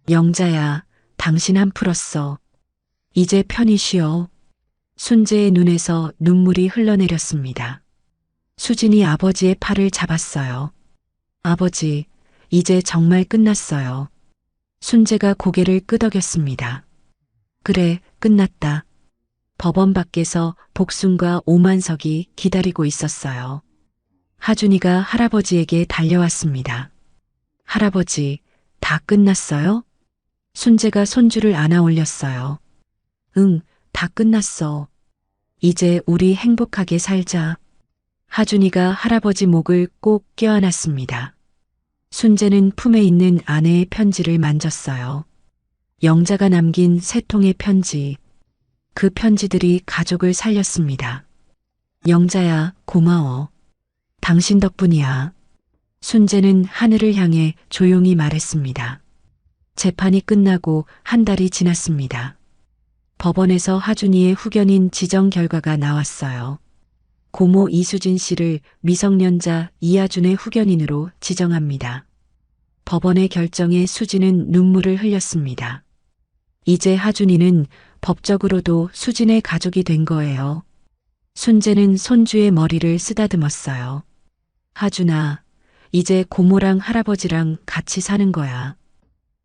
영자야, 당신 한 풀었어. 이제 편히 쉬어. 순재의 눈에서 눈물이 흘러내렸습니다. 수진이 아버지의 팔을 잡았어요. 아버지, 이제 정말 끝났어요. 순재가 고개를 끄덕였습니다. 그래, 끝났다. 법원 밖에서 복순과 오만석이 기다리고 있었어요. 하준이가 할아버지에게 달려왔습니다. 할아버지, 다 끝났어요? 순재가 손주를 안아 올렸어요. 응, 다 끝났어. 이제 우리 행복하게 살자. 하준이가 할아버지 목을 꼭 껴안았습니다. 순재는 품에 있는 아내의 편지를 만졌어요. 영자가 남긴 3통의 편지. 그 편지들이 가족을 살렸습니다. 영자야, 고마워. 당신 덕분이야. 순재는 하늘을 향해 조용히 말했습니다. 재판이 끝나고 한 달이 지났습니다. 법원에서 하준이의 후견인 지정 결과가 나왔어요. 고모 이수진 씨를 미성년자 이하준의 후견인으로 지정합니다. 법원의 결정에 수진은 눈물을 흘렸습니다. 이제 하준이는 법적으로도 수진의 가족이 된 거예요. 순재는 손주의 머리를 쓰다듬었어요. 하준아, 이제 고모랑 할아버지랑 같이 사는 거야.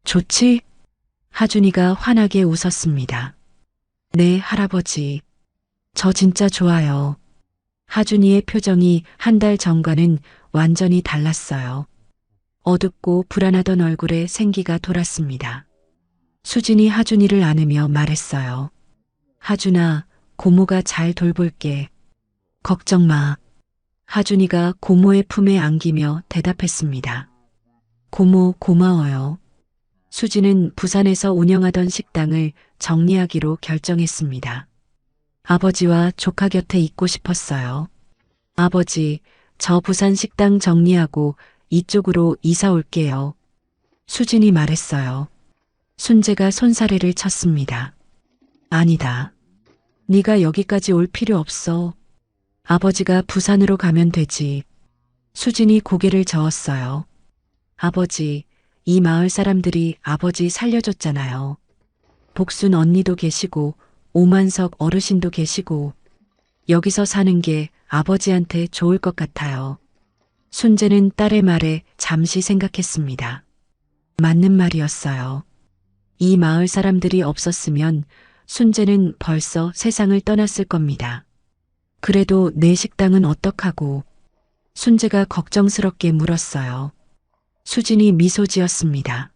좋지? 하준이가 환하게 웃었습니다. 네, 할아버지. 저 진짜 좋아요. 하준이의 표정이 한 달 전과는 완전히 달랐어요. 어둡고 불안하던 얼굴에 생기가 돌았습니다. 수진이 하준이를 안으며 말했어요. 하준아, 고모가 잘 돌볼게. 걱정 마. 하준이가 고모의 품에 안기며 대답했습니다. 고모, 고마워요. 수진은 부산에서 운영하던 식당을 정리하기로 결정했습니다. 아버지와 조카 곁에 있고 싶었어요. 아버지, 저 부산 식당 정리하고 이쪽으로 이사 올게요. 수진이 말했어요. 순재가 손사래를 쳤습니다. 아니다. 네가 여기까지 올 필요 없어. 아버지가 부산으로 가면 되지. 수진이 고개를 저었어요. 아버지, 이 마을 사람들이 아버지 살려줬잖아요. 복순 언니도 계시고 오만석 어르신도 계시고 여기서 사는 게 아버지한테 좋을 것 같아요. 순재는 딸의 말에 잠시 생각했습니다. 맞는 말이었어요. 이 마을 사람들이 없었으면 순재는 벌써 세상을 떠났을 겁니다. 그래도 내 식당은 어떡하고? 순재가 걱정스럽게 물었어요. 수진이 미소 지었습니다.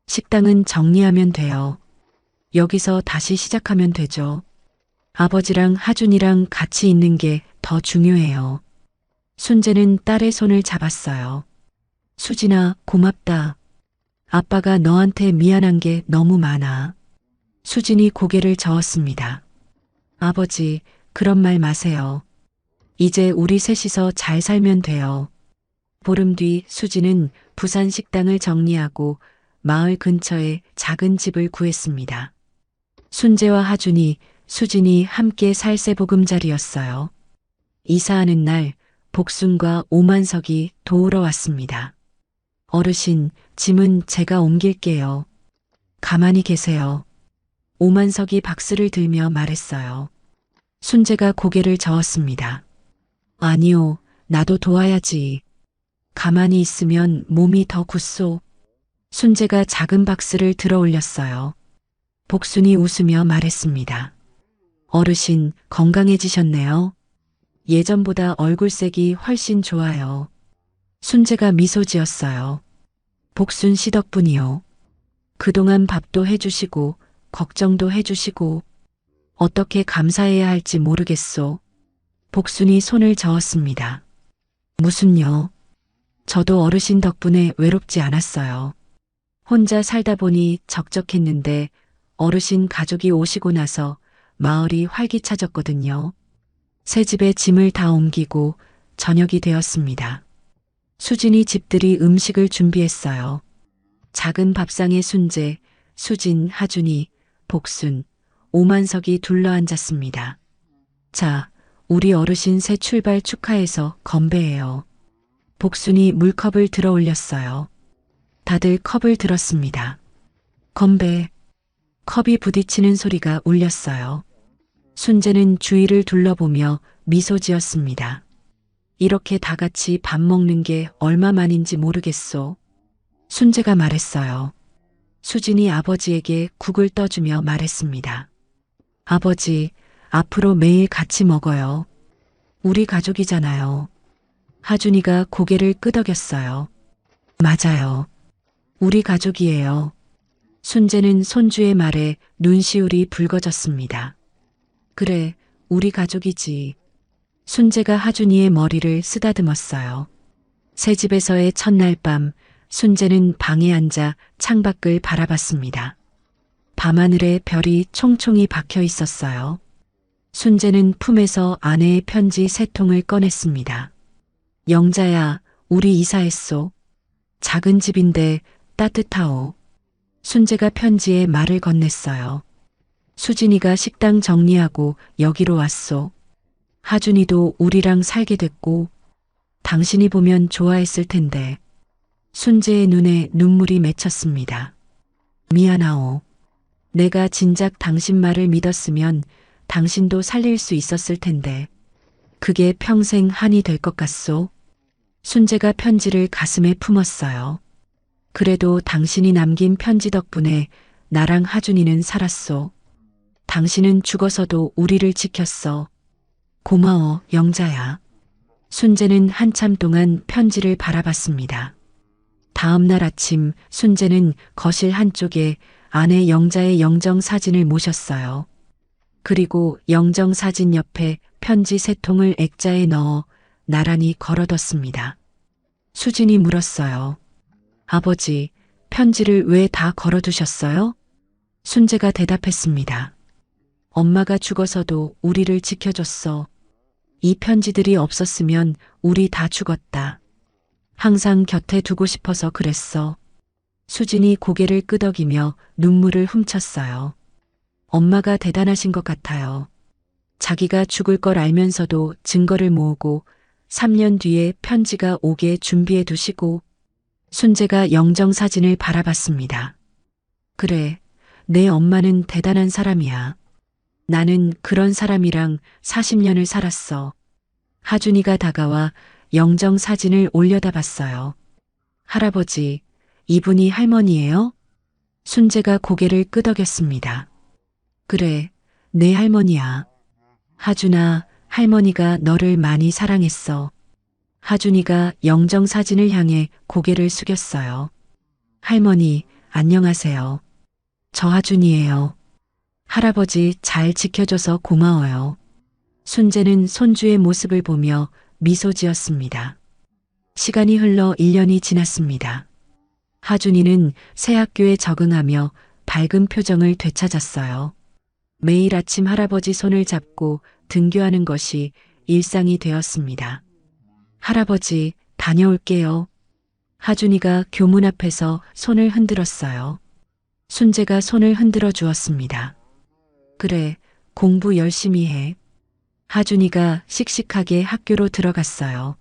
식당은 정리하면 돼요. 여기서 다시 시작하면 되죠. 아버지랑 하준이랑 같이 있는 게 더 중요해요. 순재는 딸의 손을 잡았어요. 수진아, 고맙다. 아빠가 너한테 미안한 게 너무 많아. 수진이 고개를 저었습니다. 아버지, 그런 말 마세요. 이제 우리 셋이서 잘 살면 돼요. 보름 뒤 수진은 부산 식당을 정리하고 마을 근처에 작은 집을 구했습니다. 순재와 하준이, 수진이 함께 살 새 보금자리였어요. 이사하는 날 복순과 오만석이 도우러 왔습니다. 어르신, 짐은 제가 옮길게요. 가만히 계세요. 오만석이 박수를 들며 말했어요. 순재가 고개를 저었습니다. 아니요, 나도 도와야지. 가만히 있으면 몸이 더 굳소. 순재가 작은 박스를 들어 올렸어요. 복순이 웃으며 말했습니다. 어르신, 건강해지셨네요. 예전보다 얼굴색이 훨씬 좋아요. 순재가 미소 지었어요. 복순 씨 덕분이요. 그동안 밥도 해주시고 걱정도 해주시고 어떻게 감사해야 할지 모르겠소. 복순이 손을 저었습니다. 무슨요? 저도 어르신 덕분에 외롭지 않았어요. 혼자 살다 보니 적적했는데 어르신 가족이 오시고 나서 마을이 활기차졌거든요. 새 집에 짐을 다 옮기고 저녁이 되었습니다. 수진이 집들이 음식을 준비했어요. 작은 밥상에 순재, 수진, 하준이, 복순, 오만석이 둘러앉았습니다. 자, 우리 어르신 새 출발 축하해서 건배해요. 복순이 물컵을 들어 올렸어요. 다들 컵을 들었습니다. 건배. 컵이 부딪히는 소리가 울렸어요. 순재는 주위를 둘러보며 미소 지었습니다. 이렇게 다 같이 밥 먹는 게 얼마만인지 모르겠소. 순재가 말했어요. 수진이 아버지에게 국을 떠주며 말했습니다. 아버지, 앞으로 매일 같이 먹어요. 우리 가족이잖아요. 하준이가 고개를 끄덕였어요. 맞아요. 우리 가족이에요. 순재는 손주의 말에 눈시울이 붉어졌습니다. 그래, 우리 가족이지. 순재가 하준이의 머리를 쓰다듬었어요. 새 집에서의 첫날 밤, 순재는 방에 앉아 창밖을 바라봤습니다. 밤하늘에 별이 총총히 박혀 있었어요. 순재는 품에서 아내의 편지 3통을 꺼냈습니다. 영자야, 우리 이사했소. 작은 집인데 따뜻하오. 순재가 편지에 말을 건넸어요. 수진이가 식당 정리하고 여기로 왔소. 하준이도 우리랑 살게 됐고, 당신이 보면 좋아했을 텐데. 순재의 눈에 눈물이 맺혔습니다. 미안하오. 내가 진작 당신 말을 믿었으면 당신도 살릴 수 있었을 텐데. 그게 평생 한이 될 것 같소? 순재가 편지를 가슴에 품었어요. 그래도 당신이 남긴 편지 덕분에 나랑 하준이는 살았소. 당신은 죽어서도 우리를 지켰어. 고마워, 영자야. 순재는 한참 동안 편지를 바라봤습니다. 다음 날 아침 순재는 거실 한쪽에 아내 영자의 영정 사진을 모셨어요. 그리고 영정 사진 옆에 편지 3통을 액자에 넣어 나란히 걸어뒀습니다. 수진이 물었어요. 아버지, 편지를 왜 다 걸어두셨어요? 순재가 대답했습니다. 엄마가 죽어서도 우리를 지켜줬어. 이 편지들이 없었으면 우리 다 죽었다. 항상 곁에 두고 싶어서 그랬어. 수진이 고개를 끄덕이며 눈물을 훔쳤어요. 엄마가 대단하신 것 같아요. 자기가 죽을 걸 알면서도 증거를 모으고 3년 뒤에 편지가 오게 준비해 두시고. 순재가 영정 사진을 바라봤습니다. 그래, 내 엄마는 대단한 사람이야. 나는 그런 사람이랑 40년을 살았어. 하준이가 다가와 영정 사진을 올려다 봤어요. 할아버지, 이분이 할머니예요? 순재가 고개를 끄덕였습니다. 그래, 내 할머니야. 하준아, 할머니가 너를 많이 사랑했어. 하준이가 영정 사진을 향해 고개를 숙였어요. 할머니, 안녕하세요. 저 하준이에요. 할아버지 잘 지켜줘서 고마워요. 순재는 손주의 모습을 보며 미소 지었습니다. 시간이 흘러 1년이 지났습니다. 하준이는 새 학교에 적응하며 밝은 표정을 되찾았어요. 매일 아침 할아버지 손을 잡고 등교하는 것이 일상이 되었습니다. 할아버지, 다녀올게요. 하준이가 교문 앞에서 손을 흔들었어요. 순재가 손을 흔들어 주었습니다. 그래, 공부 열심히 해. 하준이가 씩씩하게 학교로 들어갔어요.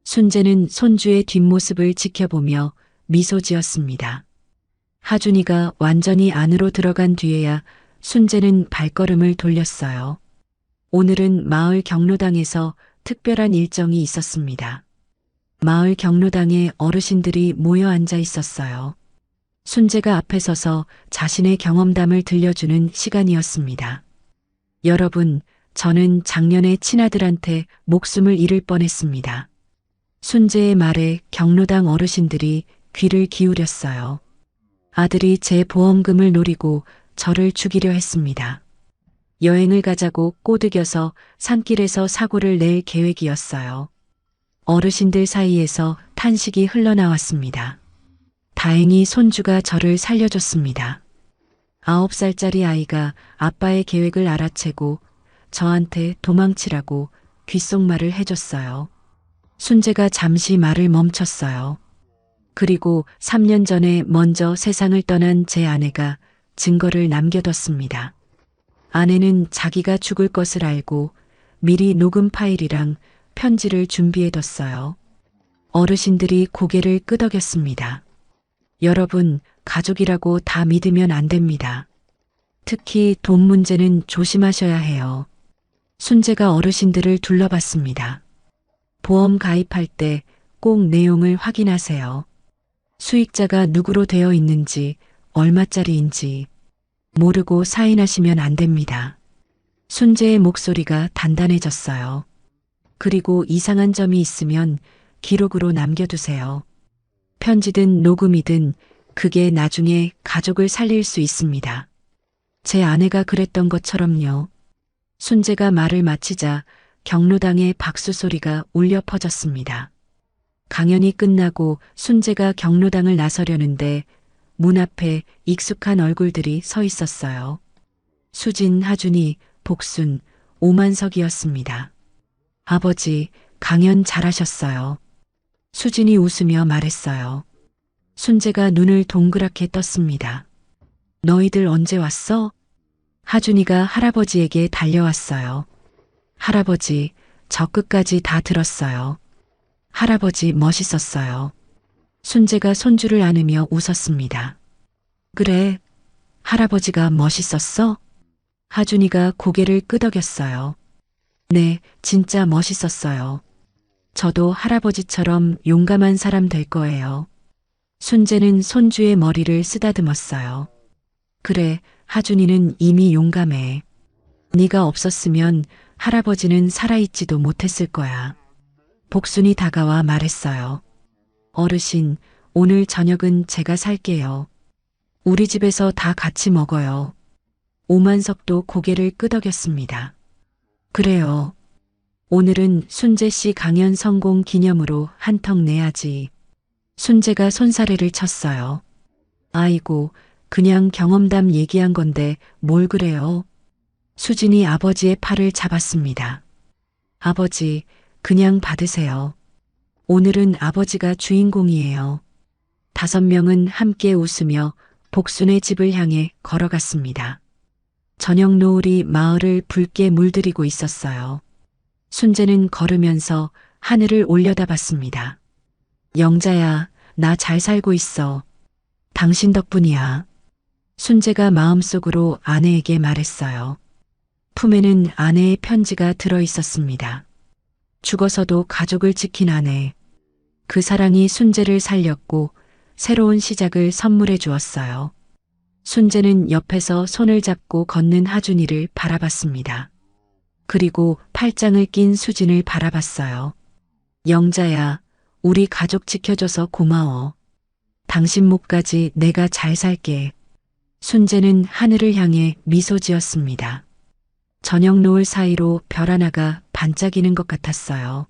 순재는 손주의 뒷모습을 지켜보며 미소 지었습니다. 하준이가 완전히 안으로 들어간 뒤에야 순재는 발걸음을 돌렸어요. 오늘은 마을 경로당에서 특별한 일정이 있었습니다. 마을 경로당에 어르신들이 모여 앉아 있었어요. 순재가 앞에 서서 자신의 경험담을 들려주는 시간이었습니다. 여러분, 저는 작년에 친아들한테 목숨을 잃을 뻔했습니다. 순재의 말에 경로당 어르신들이 귀를 기울였어요. 아들이 제 보험금을 노리고 저를 죽이려 했습니다. 여행을 가자고 꼬드겨서 산길에서 사고를 낼 계획이었어요. 어르신들 사이에서 탄식이 흘러나왔습니다. 다행히 손주가 저를 살려줬습니다. 9살짜리 아이가 아빠의 계획을 알아채고 저한테 도망치라고 귓속말을 해줬어요. 순재가 잠시 말을 멈췄어요. 그리고 3년 전에 먼저 세상을 떠난 제 아내가 증거를 남겨뒀습니다. 아내는 자기가 죽을 것을 알고 미리 녹음 파일이랑 편지를 준비해뒀어요. 어르신들이 고개를 끄덕였습니다. 여러분, 가족이라고 다 믿으면 안 됩니다. 특히 돈 문제는 조심하셔야 해요. 순재가 어르신들을 둘러봤습니다. 보험 가입할 때 꼭 내용을 확인하세요. 수익자가 누구로 되어 있는지, 얼마짜리인지 모르고 사인하시면 안 됩니다. 순재의 목소리가 단단해졌어요. 그리고 이상한 점이 있으면 기록으로 남겨두세요. 편지든 녹음이든 그게 나중에 가족을 살릴 수 있습니다. 제 아내가 그랬던 것처럼요. 순재가 말을 마치자 경로당에 박수 소리가 울려 퍼졌습니다. 강연이 끝나고 순재가 경로당을 나서려는데 문 앞에 익숙한 얼굴들이 서 있었어요. 수진, 하준이, 복순, 오만석이었습니다. 아버지, 강연 잘하셨어요. 수진이 웃으며 말했어요. 순재가 눈을 동그랗게 떴습니다. 너희들 언제 왔어? 하준이가 할아버지에게 달려왔어요. 할아버지, 저 끝까지 다 들었어요. 할아버지 멋있었어요. 순재가 손주를 안으며 웃었습니다. 그래, 할아버지가 멋있었어? 하준이가 고개를 끄덕였어요. 네, 진짜 멋있었어요. 저도 할아버지처럼 용감한 사람 될 거예요. 순재는 손주의 머리를 쓰다듬었어요. 그래, 하준이는 이미 용감해. 네가 없었으면 할아버지는 살아있지도 못했을 거야. 복순이 다가와 말했어요. 어르신, 오늘 저녁은 제가 살게요. 우리 집에서 다 같이 먹어요. 오만석도 고개를 끄덕였습니다. 그래요. 오늘은 순재 씨 강연 성공 기념으로 한턱 내야지. 순재가 손사래를 쳤어요. 아이고, 그냥 경험담 얘기한 건데 뭘 그래요? 수진이 아버지의 팔을 잡았습니다. 아버지, 그냥 받으세요. 오늘은 아버지가 주인공이에요. 5명은 함께 웃으며 복순의 집을 향해 걸어갔습니다. 저녁 노을이 마을을 붉게 물들이고 있었어요. 순재는 걸으면서 하늘을 올려다봤습니다. 영자야, 나 잘 살고 있어. 당신 덕분이야. 순재가 마음속으로 아내에게 말했어요. 품에는 아내의 편지가 들어 있었습니다. 죽어서도 가족을 지킨 아내. 그 사랑이 순재를 살렸고 새로운 시작을 선물해 주었어요. 순재는 옆에서 손을 잡고 걷는 하준이를 바라봤습니다. 그리고 팔짱을 낀 수진을 바라봤어요. 영자야, 우리 가족 지켜줘서 고마워. 당신 목까지 내가 잘 살게. 순재는 하늘을 향해 미소 지었습니다. 저녁 노을 사이로 별 하나가 반짝이는 것 같았어요.